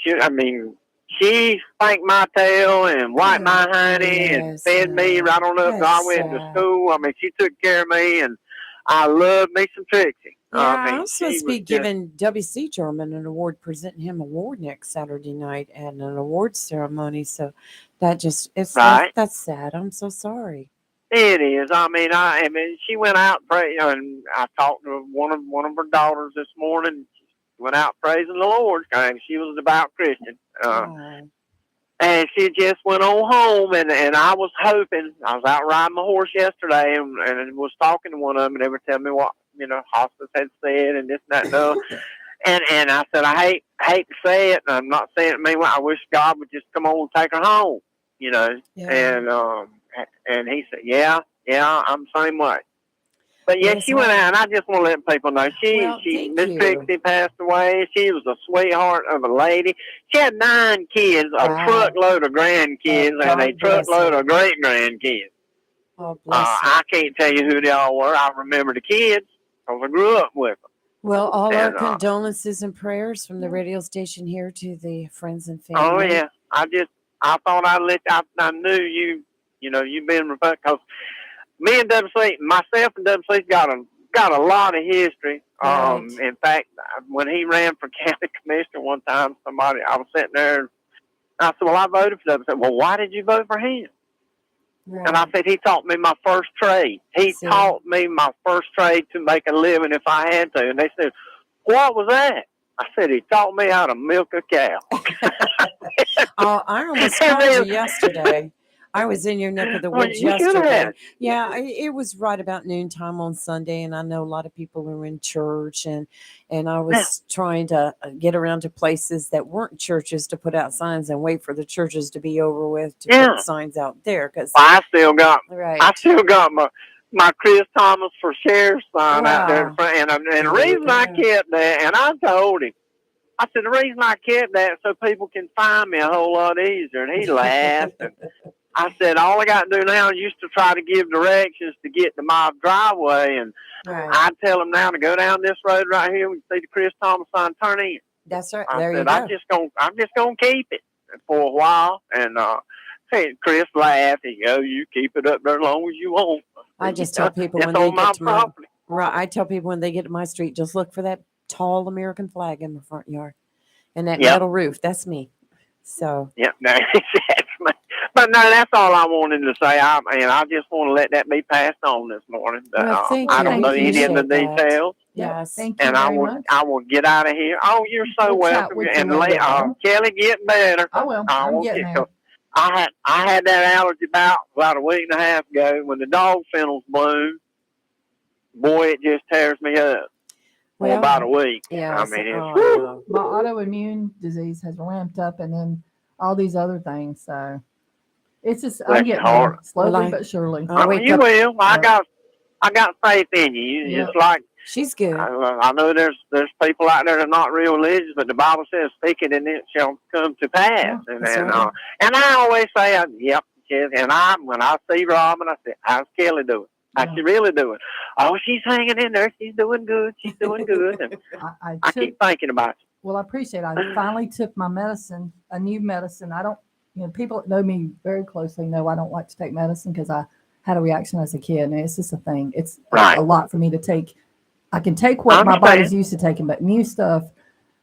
She spanked my tail and wiped my honey and Yes. fed me right on up. I That's went to sad. school. I mean, she took care of me, and I love me some Trixie. Yeah, I mean, I'm she supposed to was be just giving W.C. German an award, presenting him an award next Saturday night at an award ceremony. So right. that's sad. I'm so sorry. It is. I mean, she went out and I talked to one of her daughters this morning. She went out praising the Lord, and she was a devout Christian. Oh, And she just went on home, and I was hoping. I was out riding my horse yesterday, and was talking to one of them, and they were telling me what hospice had said, and this and that and other. And I said, I hate to say it, and I'm not saying it mean. I wish God would just come on and take her home, yeah. And he said, yeah, I'm the same way. But yeah, Yes, she went ma'am. out, and I just want to let people know Well, thank Miss you. Trixie passed away. She was a sweetheart of a lady. She had 9 kids, a Wow. truckload of grandkids, Oh, and a God bless truckload her. of great grandkids. Oh, bless her. I can't tell you who they all were. I remember the kids because I grew up with them. Well, all our And condolences and prayers from the radio station here to the friends and family. oh yeah, I thought I'd let I knew you. You know, you've been because me and WC, myself and WC got a lot of history. Right. In fact, when he ran for county commissioner one time, I was sitting there, and I said, "Well, I voted for WC." Well, why did you vote for him? Right. And I said, he taught me my first trade. He See? taught me my first trade to make a living if I had to. And they said, what was that? I said, he taught me how to milk a cow. Oh, I almost called you yesterday. I was in your neck of the Well, woods you should have yesterday. had. Yeah, it was right about noontime on Sunday, and I know a lot of people were in church, and I was trying to get around to places that weren't churches to put out signs and wait for the churches to be over with to Yeah. put signs out there. Because I still got right. my Chris Thomas for sheriff sign out there in Wow. front. And the There you reason I go. kept that, and I told him, I said, the reason I kept that so people can find me a whole lot easier. And he laughed. And I said, all I got to do now is used to try to give directions to get to my driveway. And Right. I tell them now to go down this road right here. We see the Chris Thomas sign, turn in. That's right. I There you said, go. I'm just gonna keep it for a while. And hey, Chris laughed. He goes, you keep it up there as long as you want. I just tell people It's when they on my get to my property. right. I tell people when they get to my street, just look for that tall American flag in the front yard and that Yep. metal roof. That's me. So Yep, no, that's me. But no, that's all I wanted to say. I just want to let that be passed on this morning. But, well, thank I you. don't We know any of the appreciate that. details, Yes. Thank you and very much. I will get out of here. Oh, you're so We'll chat welcome. with you And later on. Kelly, get better. I will. I I'm won't getting get. there. I had that allergy bout about a week and a half ago when the dog fennels bloom. Boy, it just tears me up. For Well, about a week. yes. I mean, it's Oh, I know. My autoimmune disease has ramped up, and then all these other things. So it's just Bless I'm your getting heart. there slowly Well, but surely. I wake you up. will. Yeah. I got faith in you. You Yeah. just like She's good. I know there's people out there that are not real religious, but the Bible says, "Speak it, and it shall come to pass." Yeah, that's and right. and I always say, "Yep." And when I see Robin, I say, "How's Kelly doing? How's she really doing?" Oh, she's hanging in there. She's doing good. She's doing good. And I keep thinking about you. Well, I appreciate it. I finally took my medicine, a new medicine. I don't, people that know me very closely know I don't like to take medicine because I had a reaction as a kid, and it's just a thing. It's Right. a lot for me to take. I can take I what my understand. body's used to taking, but new stuff,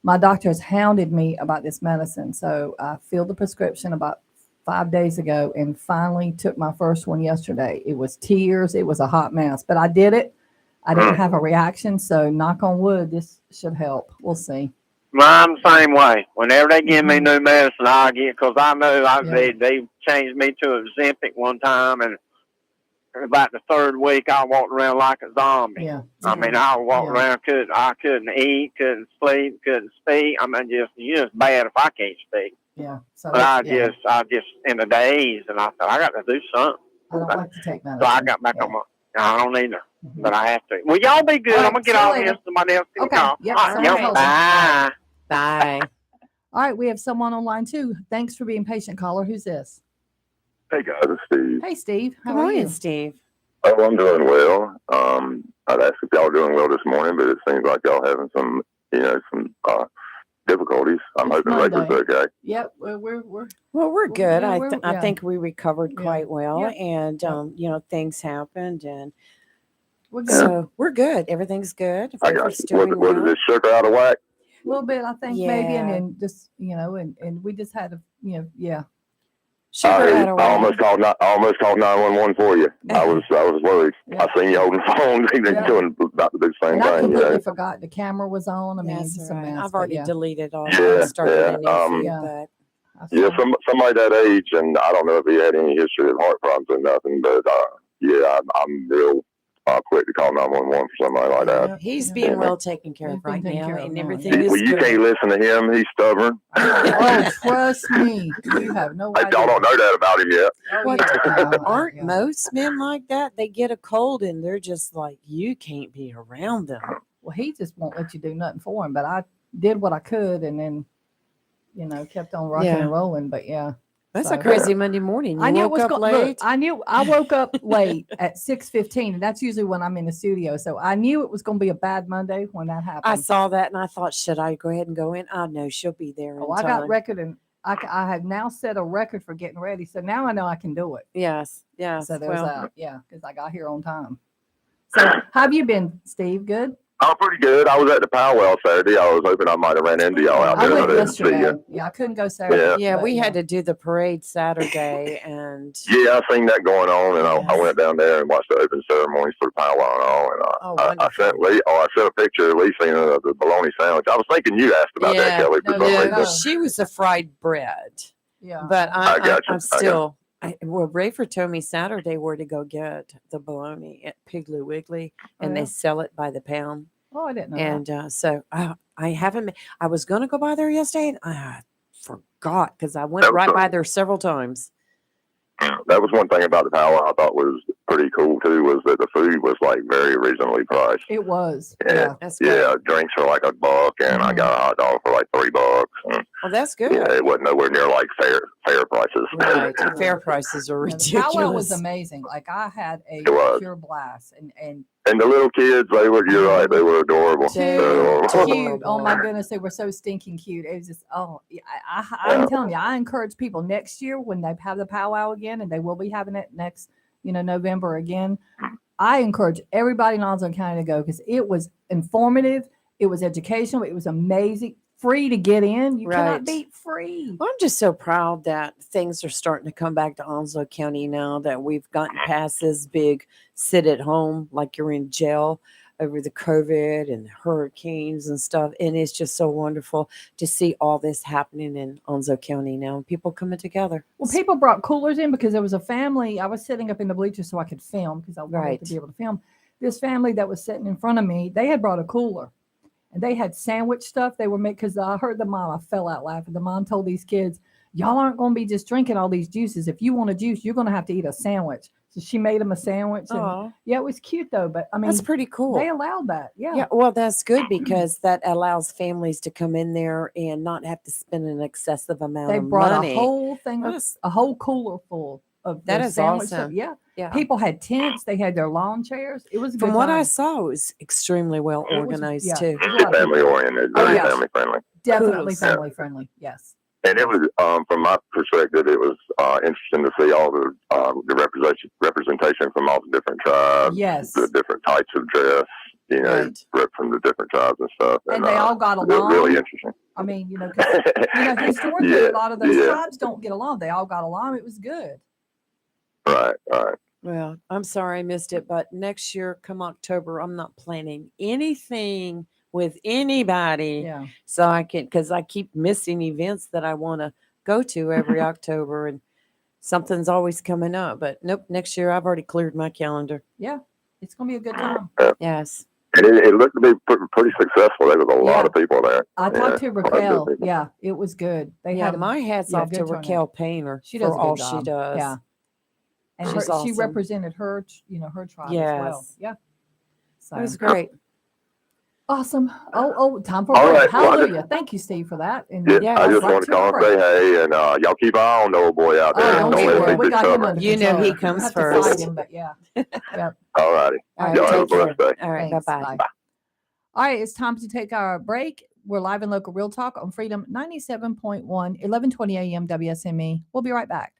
my doctor has hounded me about this medicine. So I filled the prescription about 5 days ago and finally took my first one yesterday. It was tears. It was a hot mess, but I did it. I didn't have a reaction. So knock on wood, this should help. We'll see. I'm the same way. Whenever they give me new medicine, I get because I know they changed me to Ozempic one time, and about the third week, I walked around like a zombie. Yeah. I mean, I walked around, I couldn't eat, couldn't sleep, couldn't speak. I mean, just bad if I can't speak. Yeah. So But I just in the days, and I thought I got to do something. I don't like to take medicine. So I got back on my. I don't either, but I have to. Well, y'all be good. All right, I'm gonna get see you off later. here. Somebody else can Okay, call. yep, All right, sounds y'all, good. bye. Bye. All right, we have someone on line too. Thanks for being patient, caller. Who's this? Hey guys, it's Steve. Hey, Steve. How Good are morning, you? Steve. Oh, I'm doing well. I'd ask if y'all are doing well this morning, but it seems like y'all having some difficulties. I'm It's hoping the record's Monday. okay. Yep, we're Well, we're good. yeah, I think we recovered Yeah. quite well, Yeah. and things happened, and we're good. so we're good. Everything's good. I River's got you. doing Was well. this sugar out of whack? A little bit, I think, maybe, and Yeah. then just and we just had a Sugar out of I whack. almost called 911 for you. I was worried. Yeah. I seen you holding the phone. They're Yeah. doing about to do the same and I thing. completely forgot the camera was on. I mean, That's it's a all right. mess. I've but already yeah, deleted all Yeah, that. Started yeah, a new feed, yeah. but I Yeah, saw- somebody that age, and I don't know if he had any history of heart problems or nothing, but I'm real quick to call 911 for somebody like that. Yeah, he's Yeah. being well taken care He's of been right taken now, care of and now, everything yeah. is Well, you good. can't listen to him. He's stubborn. Oh, trust me. You have no Y'all idea. don't know that about him yet. Oh, What? yeah. Aren't Yeah. most men like that? They get a cold and they're just like, you can't be around them. Well, he just won't let you do nothing for him. But I did what I could, and then kept on rocking Yeah. and rolling. But yeah, That's so a crazy Monday morning. You I knew it woke was up look, late. I knew I woke up late at 6:15, and that's usually when I'm in the studio. So I knew it was going to be a bad Monday when that happened. I saw that and I thought, should I go ahead and go in? Oh no, she'll be there in Oh, I time. got record, and I have now set a record for getting ready. So now I know I can do it. Yes, yes. So there's Well, because I got here on time. So how have you been, Steve? Good. I'm pretty good. I was at the powwow Saturday. I was hoping I might have ran into y'all out I there. went I didn't see yesterday. you. Yeah, I couldn't go Saturday. Yeah. yeah, but we had to do the parade Saturday, and Yeah, I seen that going on, and I Yes. went down there and watched the open ceremonies for the powwow and all. And Oh, I wonderful. sent Lee. Oh, I sent a picture of Lee seeing the bologna sandwich. I was thinking you asked about that, Yeah. Kelly, for No, some no, reason. no. she was a fried bread. Yeah. But I got you. I'm still. Well, Rayford told me Saturday where to go get the bologna at Piggly Wiggly, and yeah? they sell it by the pound. Oh, I didn't know that. And so I haven't. I was going to go by there yesterday, and I forgot because I went That was right the- by there several times. That was one thing about the powwow I thought was pretty cool too, was that the food was like very reasonably priced. It was. Yeah. Yeah. That's great. Yeah, drinks for like $1, and I Mhm. got a hot dog for like $3. And Well, that's good. yeah, it wasn't nowhere near like fair prices. Right. The fair prices are Yeah, the ridiculous. powwow was amazing. Like I had a It was. pure blast, and And the little kids, you're right, they were adorable. Too They're adorable. cute. Oh my adorable. goodness, they were so stinking cute. It was just yeah, Yeah. I'm telling you, I encourage people next year when they have the powwow again, and they will be having it next November again. I encourage everybody in Onslow County to go because it was informative, it was educational, it was amazing, free to get in. You Right. cannot beat free. Well, I'm just so proud that things are starting to come back to Onslow County now that we've gotten past this big sit at home, like you're in jail over the COVID and the hurricanes and stuff. And it's just so wonderful to see all this happening in Onslow County now, people coming together. Well, people brought coolers in because there was a family. I was sitting up in the bleachers so I could film because I wanted Right. to be able to film. This family that was sitting in front of me, they had brought a cooler, and they had sandwich stuff they were making. Because I heard the mom, I fell out laughing. The mom told these kids, "Y'all aren't going to be just drinking all these juices. If you want a juice, you're going to have to eat a sandwich." So she made them a sandwich. And Oh, yeah, it was cute though. But I mean, that's pretty cool. they allowed that. Yeah. Yeah, well, that's good because that allows families to come in there and not have to spend an excessive amount They of brought money. a whole thing, That's- a whole cooler full of That the is sandwich stuff. awesome. Yeah. Yeah. People had tents. They had their lawn chairs. It was a From good what time. I saw, it was extremely well It was- organized yeah. too. There's a lot of Family people. oriented, Oh, very yeah. family friendly. Definitely Kudos. family friendly. Yes. And it was, from my perspective, it was interesting to see all the representation from all the different tribes, Yes. the different types of dress, Right. from the different tribes and stuff. And they all got it was along. really interesting. I mean, 'cause, historically, Yeah, a lot of those yeah. tribes don't get along. They all got along. It was good. Right. Well, I'm sorry I missed it, but next year, come October, I'm not planning anything with anybody. Yeah. So I can, because I keep missing events that I want to go to every October, and something's always coming up. But nope, next year I've already cleared my calendar. Yeah. It's going to be a good time. Yes. And it looked to be pretty successful. There was a lot Yeah. of people there. I talked to Yeah, a lot of good Raquel. people. Yeah. It was good. They Yeah, had my hat's yeah, off to good turnout. Raquel Painter She does for a good all job. she does. Yeah. And She's she awesome. represented her, her tribe as well. Yes. Yeah. So It was great. awesome. Oh, time for a All break. right, well, I Hallelujah. Thank you, Steve, for that. And Yeah, Yeah, I just right wanted to to our call and say break. hey, and y'all keep an eye on the old boy out there. Oh, don't Don't you let worry. him We got him under You know he control. comes We'll have to fight first. him, but yeah. All righty. All right, Y'all have a take care. blessed day. All right, Thanks. bye-bye. All right, it's time to take our break. We're live in local Real Talk on Freedom 97.1, 1120 a.m. WSME. We'll be right back.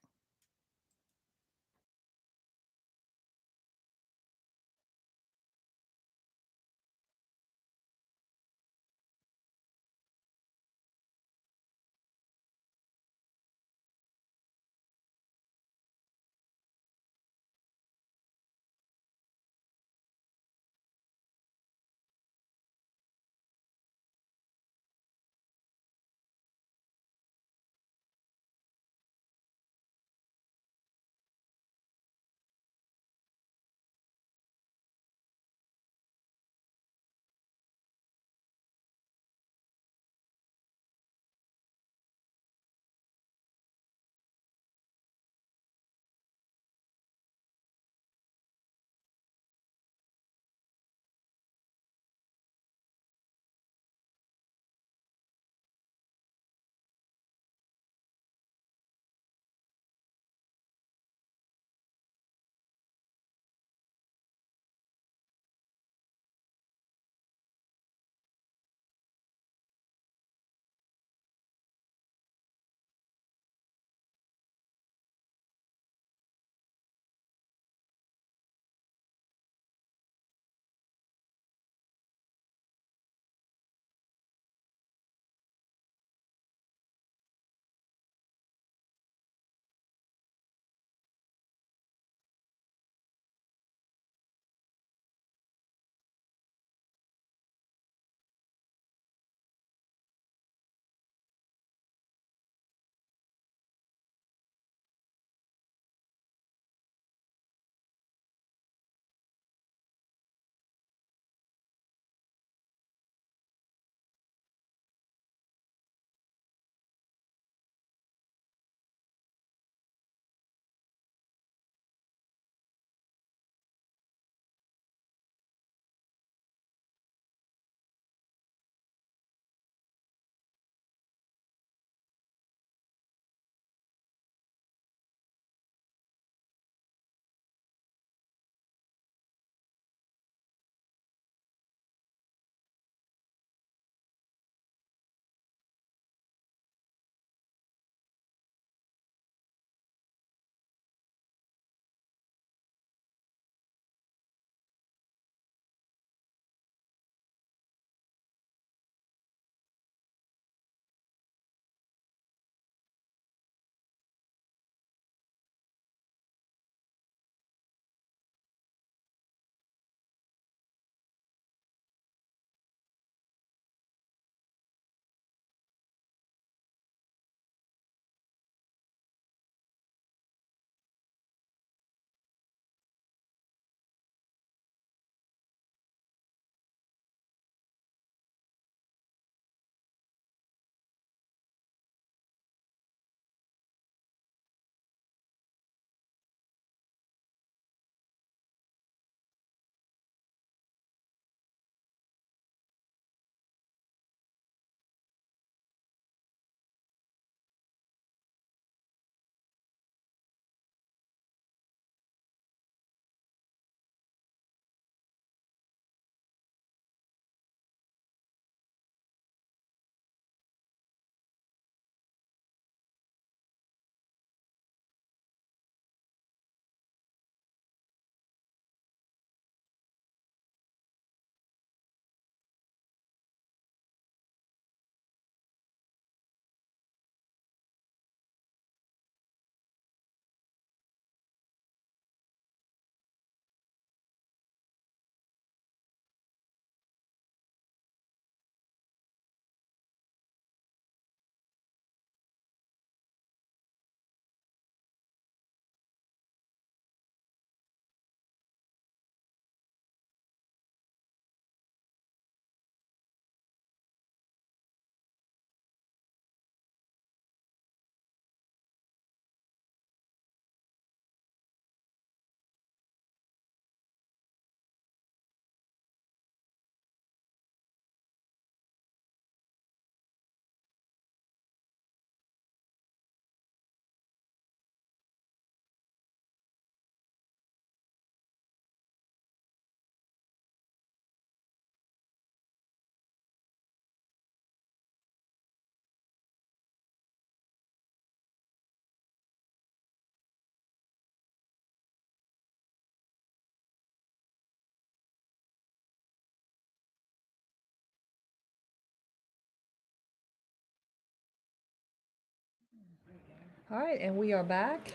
All right, and we are back.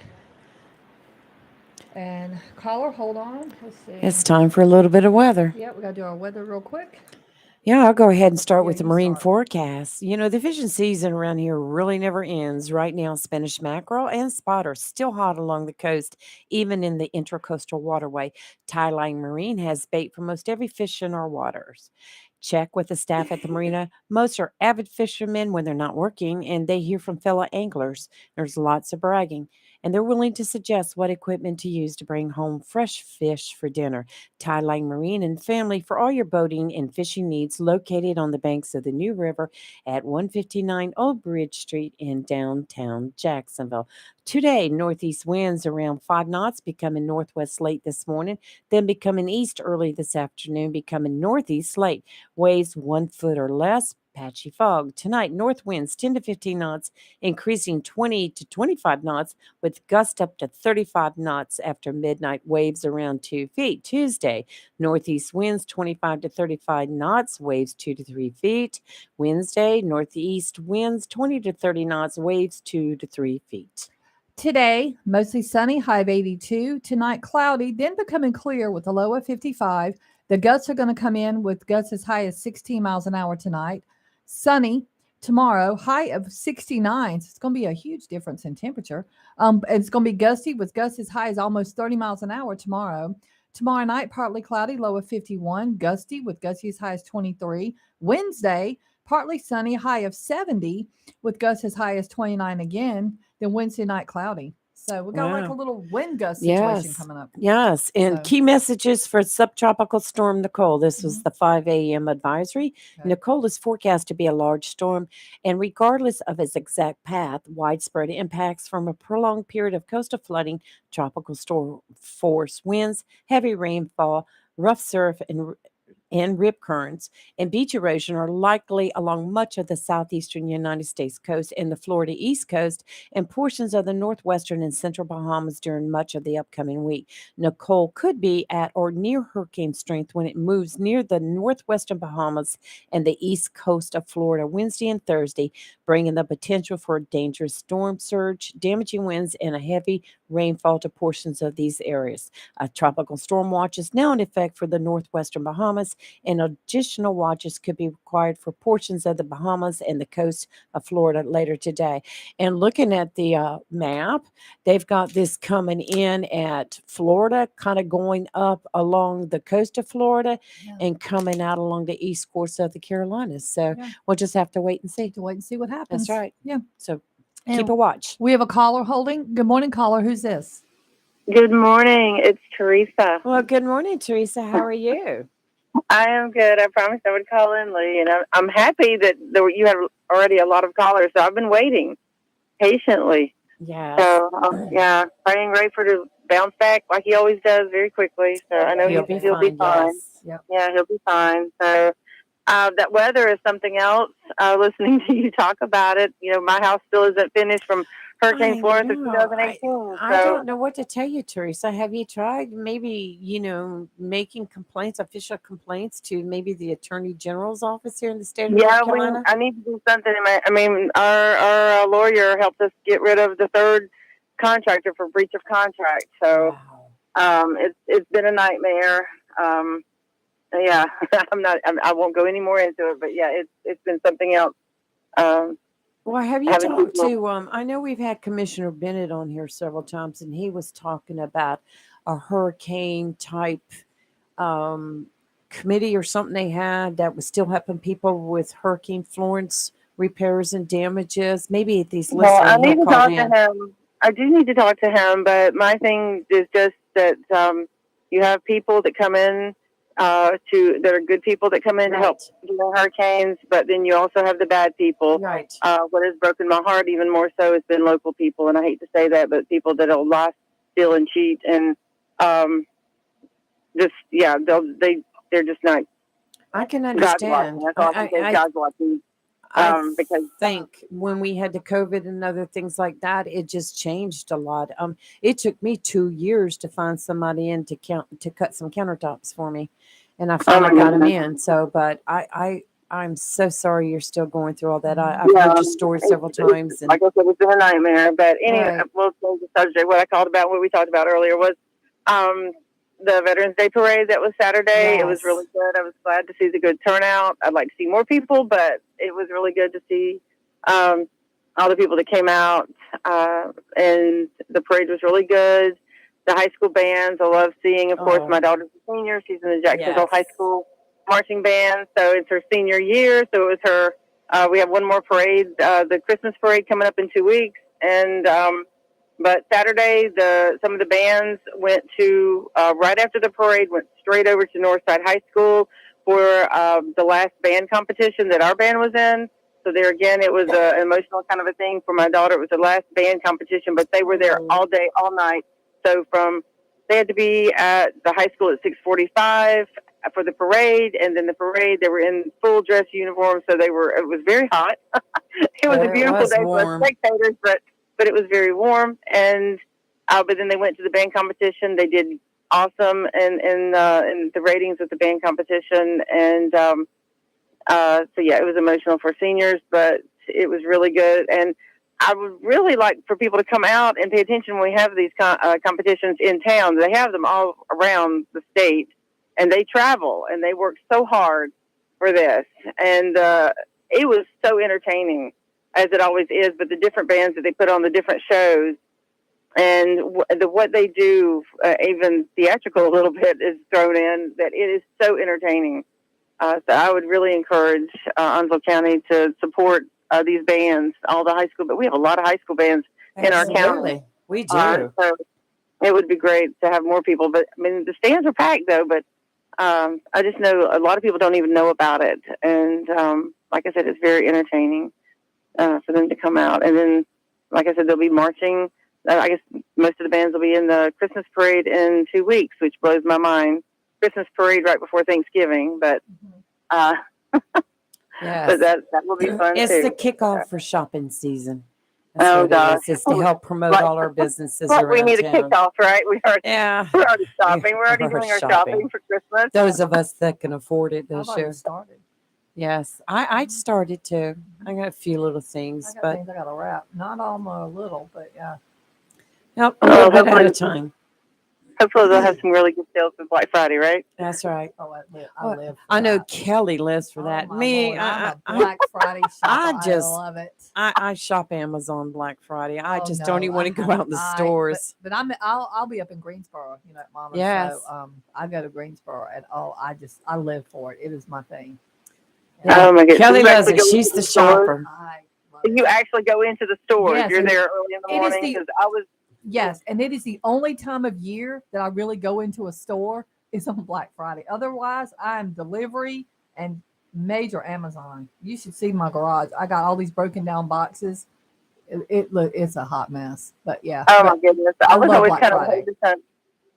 And caller, hold on. Let's see. It's time for a little bit of weather. Yeah, we gotta do our weather real quick. Yeah, I'll go ahead and start Yeah, with the you marine start. forecast. You know, the fishing season around here really never ends. Right now, Spanish mackerel and spot are still hot along the coast, even in the intracoastal waterway. Tie-line Marine has bait for most every fish in our waters. Check with the staff at the marina. Most are avid fishermen when they're not working, and they hear from fellow anglers. There's lots of bragging, and they're willing to suggest what equipment to use to bring home fresh fish for dinner. Tie-line Marine and Family for all your boating and fishing needs, located on the banks of the New River at 159 Old Bridge Street in downtown Jacksonville. Today, northeast winds around 5 knots, becoming northwest late this morning, then becoming east early this afternoon, becoming northeast late. Waves 1 foot or less. Patchy fog. Tonight, north winds 10 to 15 knots, increasing 20 to 25 knots, with gusts up to 35 knots after midnight, waves around 2 feet. Tuesday, northeast winds 25 to 35 knots, waves 2 to 3 feet. Wednesday, northeast winds 20 to 30 knots, waves 2 to 3 feet. Today, mostly sunny, high of 82. Tonight, cloudy, then becoming clear with a low of 55. The gusts are going to come in with gusts as high as 16 miles an hour tonight. Sunny tomorrow, high of 69. So it's going to be a huge difference in temperature. It's going to be gusty with gusts as high as almost 30 miles an hour tomorrow. Tomorrow night, partly cloudy, low of 51. Gusty with gusts as high as 23. Wednesday, partly sunny, high of 70 with gusts as high as 29 again. Then Wednesday night cloudy. So we got like a Wow. little wind gust situation Yes. coming up. Yes. And So key messages for subtropical storm Nicole. This was Mhm. the 5 a.m. advisory. Okay. Nicole is forecast to be a large storm, and regardless of its exact path, widespread impacts from a prolonged period of coastal flooding, tropical storm force winds, heavy rainfall, rough surf, and rip currents and beach erosion are likely along much of the southeastern United States coast and the Florida East Coast and portions of the northwestern and central Bahamas during much of the upcoming week. Nicole could be at or near hurricane strength when it moves near the northwestern Bahamas and the east coast of Florida Wednesday and Thursday, bringing the potential for a dangerous storm surge, damaging winds, and a heavy rainfall to portions of these areas. A tropical storm watch is now in effect for the northwestern Bahamas, and additional watches could be required for portions of the Bahamas and the coast of Florida later today. And looking at the map, they've got this coming in at Florida, kind of going up along the coast of Florida Yeah. and coming out along the east coast of the Carolinas. So Yeah. we'll just have to wait and see. To wait and see what happens. That's right. Yeah. So And keep a watch. we have a caller holding. Good morning, caller. Who's this? Good morning. It's Teresa. Well, good morning, Teresa. How are you? I am good. I promised I would call in, Lee, and I'm happy that you have already a lot of callers. So I've been waiting patiently. Yes. So yeah, praying Rayford to bounce back like he always does very quickly. So I know He'll be he'll be fine. fine. Yes. Yep. Yeah, he'll be fine. So that weather is something else. Listening to you talk about it, my house still isn't finished from Hurricane I Florence of know. 2018. I don't know what to tell you, Teresa. Have you tried maybe, making complaints, official complaints to maybe the Attorney General's office here in the state of North Yeah, Carolina? I need to do something. Our lawyer helped us get rid of the third contractor for breach of contract. So Wow. it's been a nightmare. Yeah, I won't go any more into it, but yeah, it's been something else. Well, have you Having talked people. to, I know we've had Commissioner Bennett on here several times, and he was talking about a hurricane type committee or something they had that was still helping people with Hurricane Florence repairs and damages. Maybe if he's Well, I listening, need he'll to call talk in. to him. I do need to talk to him, but my thing is just that you have people that come in that are good people that come in to help during hurricanes, but then you also have the bad people. Right. What has broken my heart even more so has been local people, and I hate to say that, but people that'll lie, steal, and cheat, and they're just not. I can God's understand. watching. That's all I can say. God's watching. I Because think when we had the COVID and other things like that, it just changed a lot. It took me 2 years to find somebody in to cut some countertops for me, and I finally got them in. So, but I I'm so sorry you're still going through all that. I've heard your story several times. And like I said, it's been a nightmare. But anyway, Right. we'll change the subject. What I called about, what we talked about earlier, was the Veterans Day Parade that was Saturday. It was Yes. really good. I was glad to see the good turnout. I'd like to see more people, but it was really good to see all the people that came out. And the parade was really good. The high school bands, I love seeing. Of course, Oh. my daughter's a senior. She's in the Jacksonville High Yes. School marching band, so it's her senior year. So it was her. We have one more parade, the Christmas parade, coming up in 2 weeks, and but Saturday, some of the bands went to right after the parade, went straight over to Northside High School for the last band competition that our band was in. So there again, it was an emotional kind of a thing for my daughter. It was the last band competition, but they were there all day, all night. So they had to be at the high school at 6:45 for the parade, and then the parade they were in full dress uniform. So it was very hot. It was a It beautiful was day for us warm. spectators, but it was very warm. And but then they went to the band competition. They did awesome in the ratings with the band competition, and so yeah, it was emotional for seniors, but it was really good. And I would really like for people to come out and pay attention when we have these competitions in town. They have them all around the state, and they travel and they work so hard for this. And it was so entertaining, as it always is. But the different bands that they put on the different shows, and what they do, even theatrical a little bit, is thrown in. That it is so entertaining. So I would really encourage Onslow County to support these bands, all the high school. But we have a lot of high school bands in our county. Absolutely. We do. So it would be great to have more people. But I mean, the stands are packed though. But I just know a lot of people don't even know about it. And like I said, it's very entertaining for them to come out. And then, like I said, they'll be marching. I guess most of the bands will be in the Christmas parade in 2 weeks, which blows my mind. Christmas parade right before Thanksgiving, but Yes. but that will be fun It's too. the kickoff for shopping season. That's Oh what gosh, it is. It's to help promote Like- all our businesses But around we need a town. kickoff, right? Yeah. We're already shopping. We're already We're doing our shopping. shopping for Christmas. Those of us that can afford it I've this already year. started. Yes. I started too. I got a few little I things, got but things I got to wrap. Not all a little, but yeah. nope, a Well, little bit at hopefully- a time. Hopefully they'll have some really good sales for Black Friday, right? That's right. Oh, I Well, live. For I know that. Kelly lives for Oh, that. my Me, Lord, I'm a I Black Friday shopper. I just- love it. I shop Amazon Black Friday. I Oh, just don't no, even want I to go have- out in the I- stores. But I'll be up in Greensboro, Mama. Yes. So I go to Greensboro and I live for it. It is my thing. Yeah. Oh my goodness. Kelly You loves actually it. go She's into the stores? shopper. I love You it. actually go into the stores. Yes, You're and there early in the it is morning the- because I was. Yes, and it is the only time of year that I really go into a store is on Black Friday. Otherwise, I'm delivery and major Amazon. You should see my garage. I got all these broken down boxes. It's a hot mess. But yeah. Oh but my goodness! I I was love always Black kind of Friday. hesitant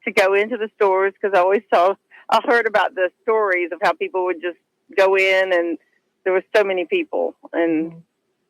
to go into the stores because I heard about the stories of how people would just go in and there was so many people and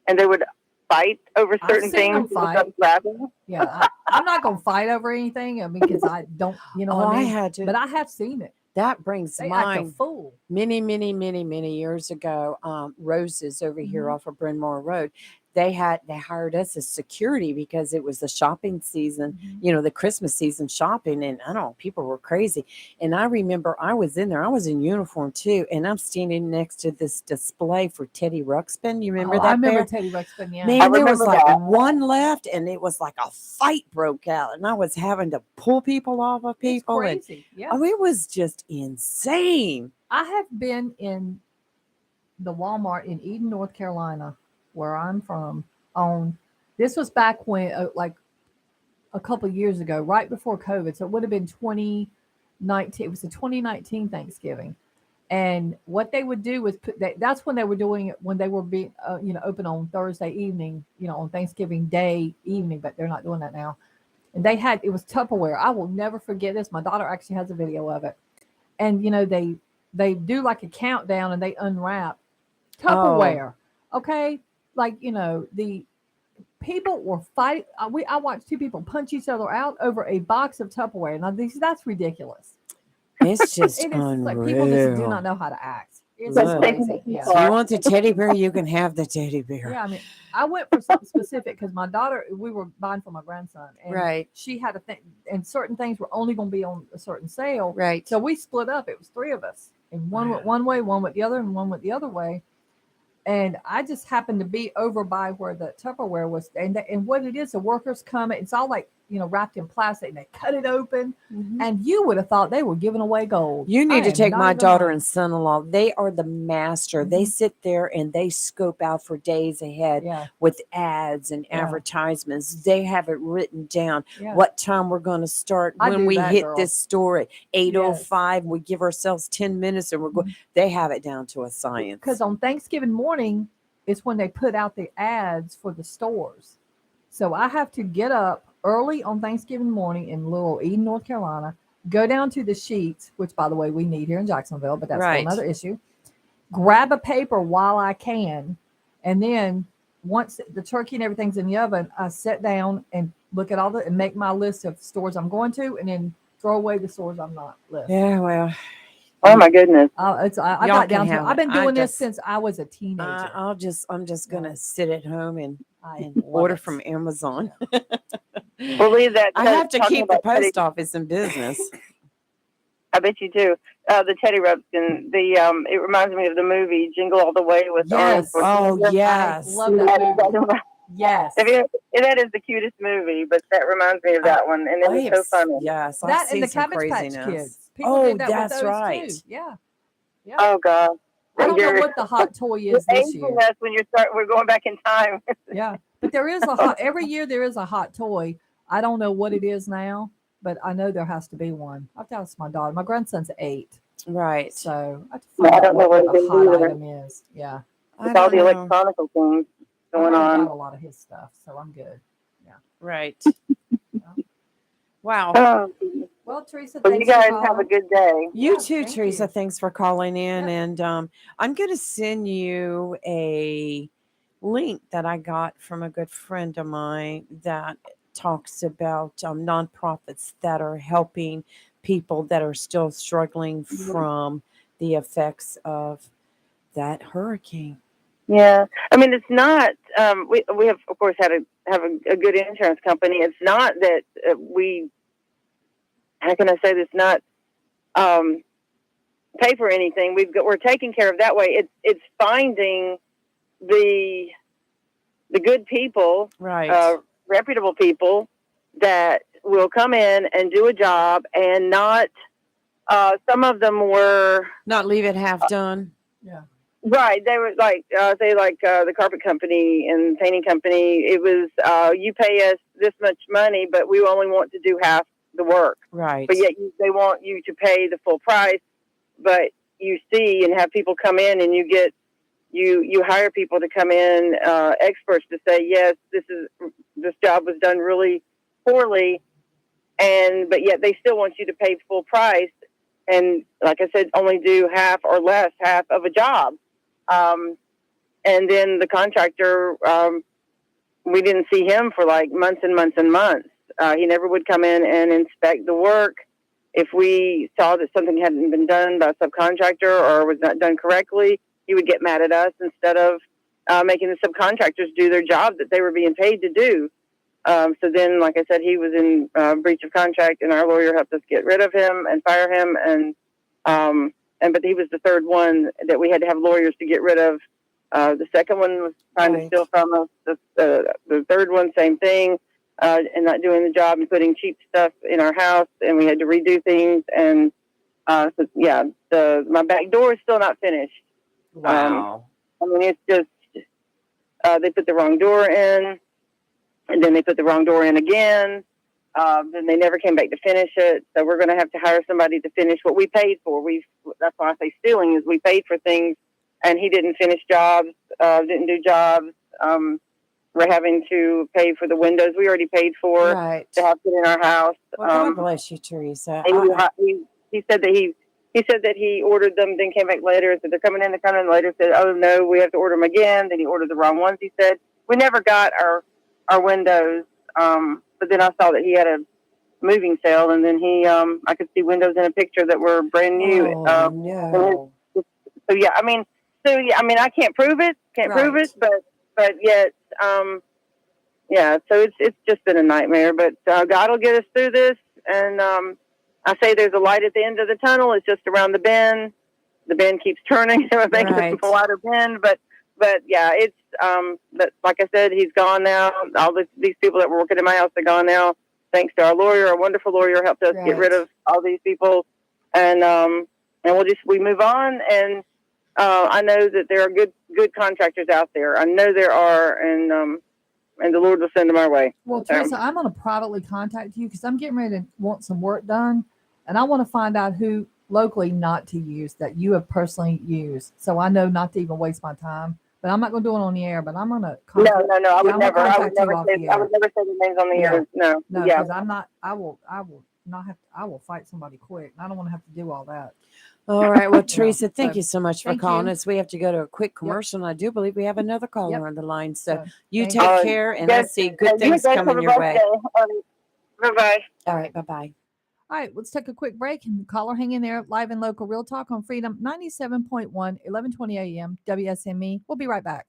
they would fight over I've certain seen them things. People fight. started grabbing. Yeah, I'm not gonna fight over anything. I mean, because I don't, what Oh, I I mean. had to. But I have seen it. That brings They act a mine. fool. Many years ago, Roses over here off of Bryn Mawr Road, they hired us as security because it was the shopping season, the Christmas season shopping, and I don't know, people were crazy. And I remember I was in there, I was in uniform too, and I'm standing next to this display for Teddy Ruxpin. You remember Oh, that? I remember Bear? Teddy Ruxpin. Yeah. Man, I there was remember like that. one left, and it was like a fight broke out, and I was having to pull people off of It's people. And crazy. Yeah. oh, it was just insane. I have been in the Walmart in Eden, North Carolina, where I'm from. This was back when, like a couple of years ago, right before COVID. So it would have been 2019. It was the 2019 Thanksgiving. And what they would do was that's when they were doing it, when they were being, open on Thursday evening, on Thanksgiving Day evening, but they're not doing that now. And it was Tupperware. I will never forget this. My daughter actually has a video of it. And, they do like a countdown and they unwrap Tupperware. Okay. Like, the people were fighting. I watched two people punch each other out over a box of Tupperware. Now, that's ridiculous. It's just It is unreal. like people just do not know how to act. It's Look, crazy. if Yeah. you want the teddy bear, you can have the teddy bear. Yeah, I mean, I went for something specific because my daughter, we were buying for my grandson, and Right. she had a thing, and certain things were only going to be on a certain sale. Right. So we split up. It was three of us, and one went one way, one went the other, and one went the other way. And I just happened to be over by where the Tupperware was, and what it is, the workers come. It's all like wrapped in plastic, and they cut it open, and you would have thought they were giving away gold. You I need to am take not my even daughter lying. and son-in-law. They are the master. They Mhm. sit there and they scope out for days ahead Yeah, with ads and Yeah. advertisements. They have it written down yeah. what time we're going to start. I When do we that, hit girl. this store at Yes. 8:05, we give ourselves 10 minutes and we're going. Mhm. They have it down to a science. Because on Thanksgiving morning is when they put out the ads for the stores. So I have to get up early on Thanksgiving morning in little Eden, North Carolina, go down to the sheets, which by the way we need here in Jacksonville, but that's Right. another issue. Grab a paper while I can, and then once the turkey and everything's in the oven, I sit down and look at all the and make my list of stores I'm going to, and then throw away the stores I'm not list. Yeah, well, Oh my goodness. I Y'all got can down to. have I've it. been I doing this just- since I was a teenager. I'm just gonna Yeah. sit at home and I love order it. from Amazon. Believe that. I have to talking keep the about Teddy, post office in business. I bet you do. The Teddy Rupskin. It reminds me of the movie Jingle All the Way with Arnold Yes. Oh Schwarzenegger. yes. I love that movie. That Yes. is the cutest movie, but that reminds me of that one, and it was so funny. Yes, I've That and seen the some Cabbage Patch craziness. Kids. People Oh, did that that's with those right. too. Yeah. Yeah. Oh God. I don't know You're- what the hot toy You're is this aging year. us when we're going back in time. Yeah. But there is a hot every year there is a hot toy. I don't know what it is now, but I know there has to be one. I have to ask my daughter. My grandson's 8. Right. So I have to Yeah, find I out don't know what what the it is hot either. item is. Yeah. I With all don't the know. electronic things I going already got on. a lot of his stuff, so I'm good. Right. Wow. Oh, Well, Teresa, well, you thanks for guys have a calling. good day. You Yeah, too, thank Teresa. you. Thanks for calling in. Yep. And I'm going to send you a link that I got from a good friend of mine that talks about nonprofits that are helping people that are still struggling from the effects of that hurricane. Yeah, I mean, it's not. We have, of course, have a good insurance company. It's not that we. How can I say this? Not pay for anything. We're taking care of that way. It's finding the good people, Right. reputable people that will come in and do a job, and not. Some of them were Not leave it half done. Yeah. right. They were like the carpet company and painting company. It was you pay us this much money, but we only want to do half the work. Right. But yet they want you to pay the full price. But you see and have people come in, and you hire people to come in, experts to say yes, this job was done really poorly, but yet they still want you to pay full price. And like I said, only do half or less half of a job. And then the contractor, we didn't see him for like months and months and months. He never would come in and inspect the work. If we saw that something hadn't been done by a subcontractor or was not done correctly, he would get mad at us instead of making the subcontractors do their job that they were being paid to do. So then, like I said, he was in breach of contract, and our lawyer helped us get rid of him and fire him. But he was the third one that we had to have lawyers to get rid of. The second one was trying to steal from us. The third one, same thing, and not doing the job and putting cheap stuff in our house, and we had to redo things. And so yeah, my back door is still not finished. Wow. I mean, it's just they put the wrong door in. And then they put the wrong door in again. Then they never came back to finish it. So we're going to have to hire somebody to finish what we paid for. That's why I say stealing is we paid for things, and he didn't finish jobs, didn't do jobs. We're having to pay for the windows we already paid for Right. to have it in our house. Well, God bless you, Teresa. He said that he ordered them, then came back later, said they're coming in, later, said, oh no, we have to order them again. Then he ordered the wrong ones. He said, we never got our windows. But then I saw that he had a moving sale, and then I could see windows in a picture that were brand new. Oh, no. So yeah, I mean, I can't prove it, Right. but yet, yeah. So it's just been a nightmare. But God will get us through this, and I say there's a light at the end of the tunnel. It's just around the bend. The bend keeps turning, so I think it's Right. a wider bend. But yeah, it's but like I said, he's gone now. All these people that were working in my house are gone now. Thanks to our lawyer, our wonderful lawyer, helped us get rid Right. of all these people, and we move on. And I know that there are good contractors out there. I know there are, and the Lord will send them our way. Well, Teresa, I'm going to privately contact you because I'm getting ready to want some work done, and I want to find out who locally not to use that you have personally used, so I know not to even waste my time. But I'm not going to do it on the air. But I'm going to No, contact. no, no. Yeah, I'm going to I would contact you never off say. the I air. would never say the names on the Yeah. air. No. No, Yeah. because I'm not. I will not have. I will fight somebody quick. I don't want to have to do all that. All right. Well, Yeah. Teresa, thank So you so much for thank calling you. us. We have to go to a quick Yep. commercial, and I do believe we have another caller Yep. on the line. So So you thank take you. care, and I Yes. see good You things guys have coming a your blessed way. day. Bye bye. All right. Bye bye. All right, let's take a quick break and caller hang in there. Live and local real talk on Freedom 97.1, 1120 a.m. WSME. We'll be right back.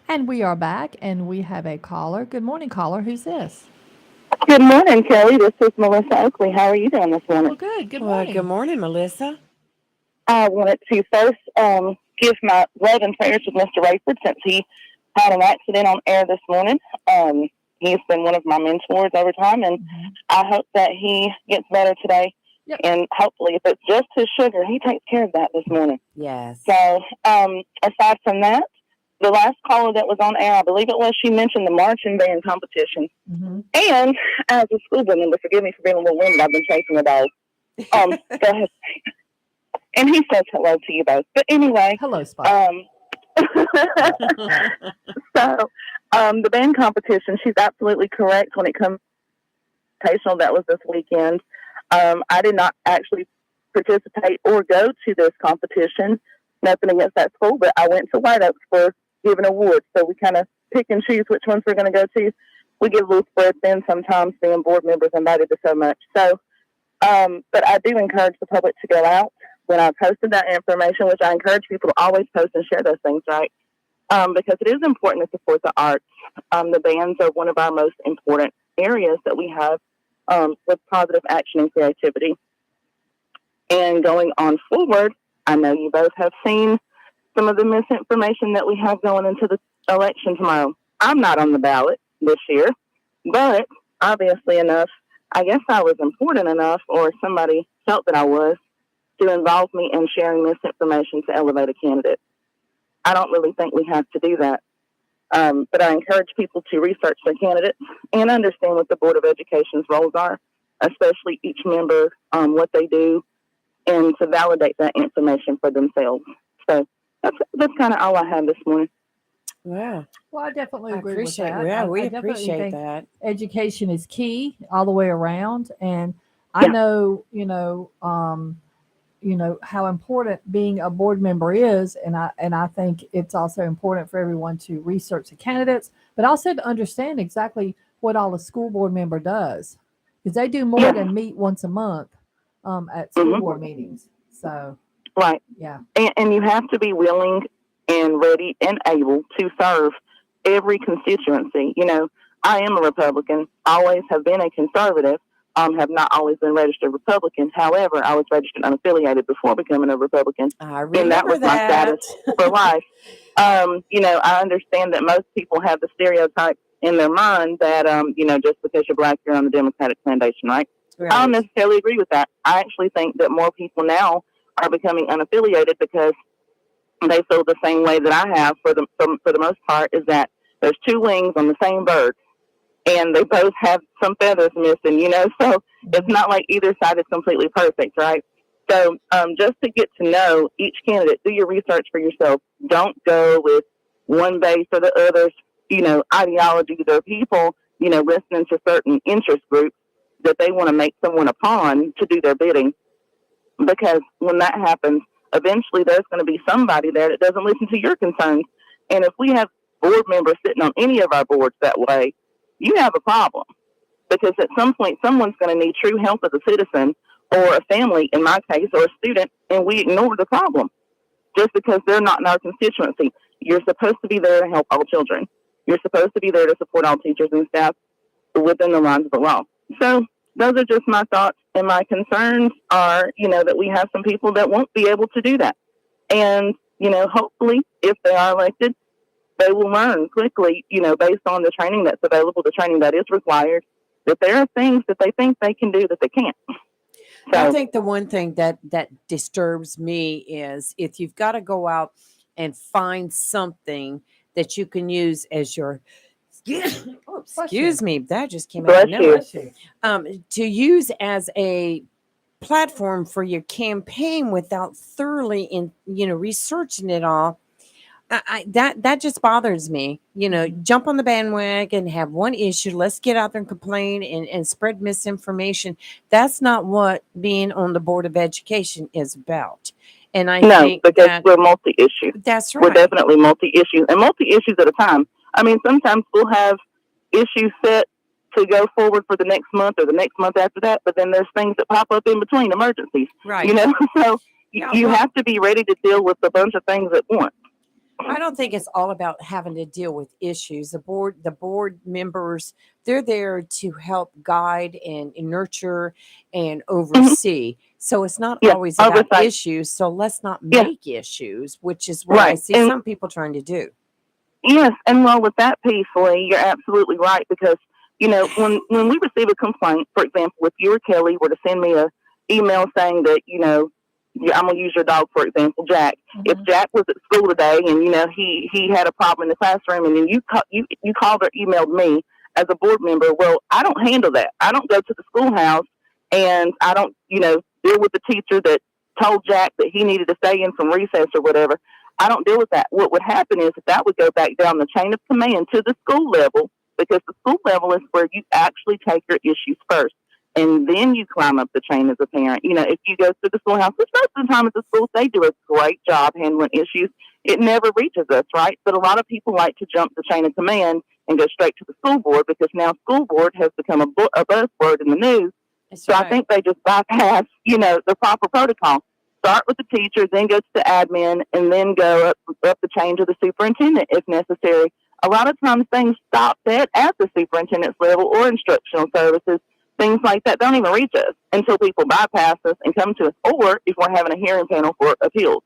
And we are back, and we have a caller. Good morning, caller. Who's this? Good morning, Kelly. This is Melissa Oakley. How are you doing this Well, morning? good. Good Well, good morning. morning, Melissa. I wanted to first give my love and prayers to Mr. Rayford since he had an accident on air this morning. He's been one of my mentors over time, and I hope that he gets better today. Yep. And hopefully, if it's just his sugar, he takes care of that this morning. Yes. So, aside from that, the last caller that was on air, I believe it was, she mentioned the marching band competition. Mm-hmm. And as a school board member, forgive me for being a little winded, I've been chasing the dog. Go ahead. And he says hello to you both. But anyway, Hello, Spot. So, the band competition, she's absolutely correct when it comes to educational. That was this weekend. I did not actually participate or go to this competition. Nothing against that school, but I went to White Oaks for giving awards. So we kind of pick and choose which ones we're going to go to. We get a little spread thin sometimes, being board members invited to so much. So, but I do encourage the public to go out. When I posted that information, which I encourage people to always post and share those things, right? Because it is important to support the arts. The bands are one of our most important areas that we have with positive action and creativity. And going on forward, I know you both have seen some of the misinformation that we have going into the election tomorrow. I'm not on the ballot this year, but obviously enough, I guess I was important enough, or somebody felt that I was, to involve me in sharing misinformation to elevate a candidate. I don't really think we have to do that. But I encourage people to research their candidates and understand what the Board of Education's roles are, especially each member, what they do, and to validate that information for themselves. So that's kind of all I have this morning. Wow. Well, I definitely I agree appreciate with that. Yeah, we I definitely appreciate think that. education is key all the way around, and I know, how important being a board member is, and I think it's also important for everyone to research the candidates, but also to understand exactly what all a school board member does, because they do more than meet once a month at school board meetings. So, Right. yeah, And you have to be willing and ready and able to serve every constituency. You know, I am a Republican, always have been a conservative, have not always been registered Republican. However, I was registered unaffiliated before becoming a Republican. I And that remember was my status for life. I understand that most people have the stereotype in their mind that, just because you're black, you're on the Democratic Foundation, right? Right. I don't necessarily agree with that. I actually think that more people now are becoming unaffiliated because they feel the same way that I have for the most part, is that there's two wings on the same bird and they both have some feathers missing, so it's not like either side is completely perfect, right? So just to get to know each candidate, do your research for yourself. Don't go with one base or the other's, ideology. There are people, listening to certain interest groups that they want to make someone a pawn to do their bidding. Because when that happens, eventually there's going to be somebody there that doesn't listen to your concerns. And if we have board members sitting on any of our boards that way, you have a problem. Because at some point, someone's going to need true help as a citizen or a family, in my case, or a student, and we ignore the problem just because they're not in our constituency. You're supposed to be there to help all children. You're supposed to be there to support all teachers and staff within the lines of the law. So those are just my thoughts, and my concerns are, that we have some people that won't be able to do that. And, hopefully, if they are elected, they will learn quickly, based on the training that's available, the training that is required, that there are things that they think they can do that they can't. So, I think the one thing that disturbs me is if you've got to go out and find something that you can use as your excuse me, that just came out of nowhere. To use as a platform for your campaign without thoroughly researching it all. That just bothers me. Jump on the bandwagon, have one issue. Let's get out there and complain and spread misinformation. That's not what being on the Board of Education is about. And I think because we're multi-issue. That's right. We're definitely multi-issue, and multi-issues at a time. I mean, sometimes we'll have issues set to go forward for the next month or the next month after that, but then there's things that pop up in between, emergencies. Right. So you have to be ready to deal with a bunch of things at once. I don't think it's all about having to deal with issues. The board members, they're there to help guide and nurture and oversee. So it's not Yes, always about oversight. issues. So let's not Yes. make issues, which is what I Right. see And some people trying to do. yes, and well, with that piece, Lee, you're absolutely right because when we receive a complaint, for example, if you or Kelly were to send me a email saying that I'm gonna use your dog for example, Jack. If Jack was at school today and he had a problem in the classroom, and then you called or emailed me as a board member, well, I don't handle that. I don't go to the schoolhouse and I don't deal with the teacher that told Jack that he needed to stay in from recess or whatever. I don't deal with that. What would happen is that would go back down the chain of command to the school level, because the school level is where you actually take your issues first. And then you climb up the chain as a parent. If you go to the schoolhouse, which most of the time at the schools, they do a great job handling issues. It never reaches us, right? But a lot of people like to jump the chain of command and go straight to the school board because now school board has become a buzzword in the news. That's So right. I think they just bypass, the proper protocol. Start with the teacher, then go to the admin, and then go up the chain to the superintendent if necessary. A lot of times things stop at the superintendent's level or instructional services. Things like that don't even reach us until people bypass us and come to us, or if we're having a hearing panel for appeals.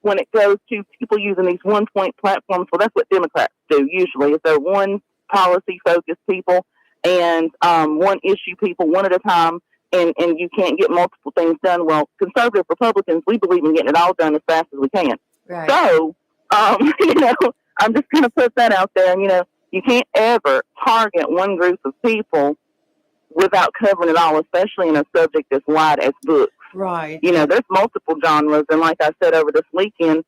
When it goes to people using these one-point platforms, well, that's what Democrats do usually. Is they're one policy-focused people and one issue people, one at a time, and you can't get multiple things done. Well, conservative Republicans, we believe in getting it all done as fast as we can. Right. So, I'm just going to put that out there. And, you can't ever target one group of people without covering it all, especially in a subject as wide as books. Right. There's multiple genres, and like I said over this weekend,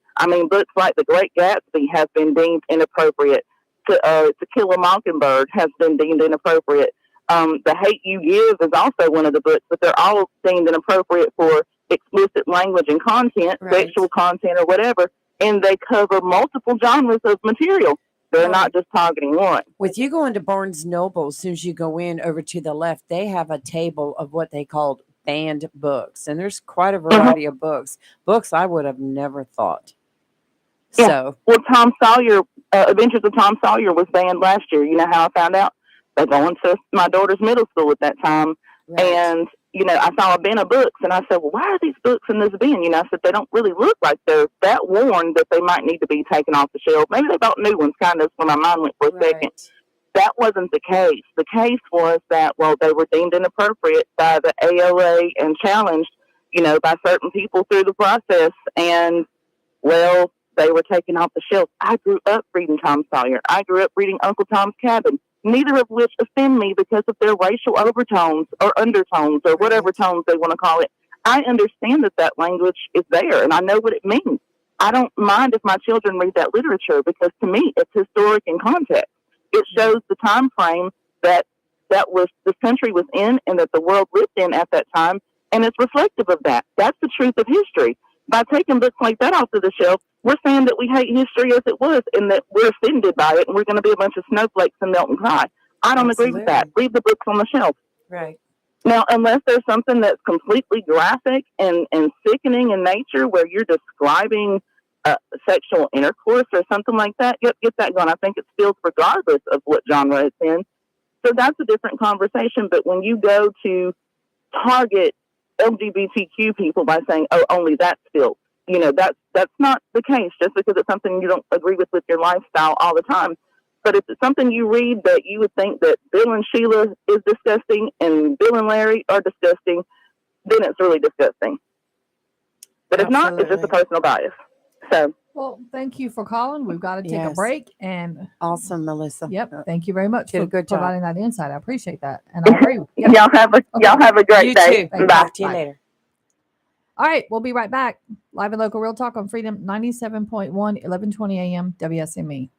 books like The Great Gatsby have been deemed inappropriate. To Kill a Mockingbird has been deemed inappropriate. The Hate You Give is also one of the books, but they're all deemed inappropriate for explicit language and content, Right. sexual content or whatever, and they cover multiple genres of material. They're not just targeting one. With you going to Barnes Noble, as soon as you go in over to the left, they have a table of what they called banned books. And there's quite a variety of books I would have never thought. Yeah. So, well, Tom Sawyer, Adventures of Tom Sawyer was banned last year. You know how I found out? They're going to my daughter's middle school at that time. right. And, I saw a bin of books, and I said, well, why are these books in this bin? I said, they don't really look like they're that worn that they might need to be taken off the shelf. Maybe they bought new ones, kind of, where my mind went for a second. That wasn't the case. The case was that, well, they were deemed inappropriate by the ALA and challenged, by certain people through the process. And, well, they were taken off the shelf. I grew up reading Tom Sawyer. I grew up reading Uncle Tom's Cabin, neither of which offend me because of their racial overtones or undertones or whatever tones they want to call it. I understand that language is there, and I know what it means. I don't mind if my children read that literature because, to me, it's historic in context. It shows the time frame that this country was in and that the world lived in at that time, and it's reflective of that. That's the truth of history. By taking books like that off of the shelf, we're saying that we hate history as it was and that we're offended by it and we're going to be a bunch of snowflakes and melt and cry. I don't agree with that. Leave the books on the shelf. Right. Now, unless there's something that's completely graphic and sickening in nature where you're describing sexual intercourse or something like that, get that going. I think it steals regardless of what genre it's in. So that's a different conversation. But when you go to target LGBTQ people by saying, oh, only that's filth, that's not the case just because it's something you don't agree with your lifestyle all the time. But if it's something you read that you would think that Bill and Sheila is disgusting and Bill and Larry are disgusting, then it's really disgusting. But if not, it's just a personal bias. So, well, thank you for calling. We've got to take a Yes. break. And Awesome, Melissa. yep, thank you very much Did for a good job. providing that insight. I appreciate that. And I agree. Yep. y'all have a great You day. too. Bye. Talk to you Bye. later. All right, we'll be right back. Live and local real talk on Freedom 97.1, 1120 a.m. WSME.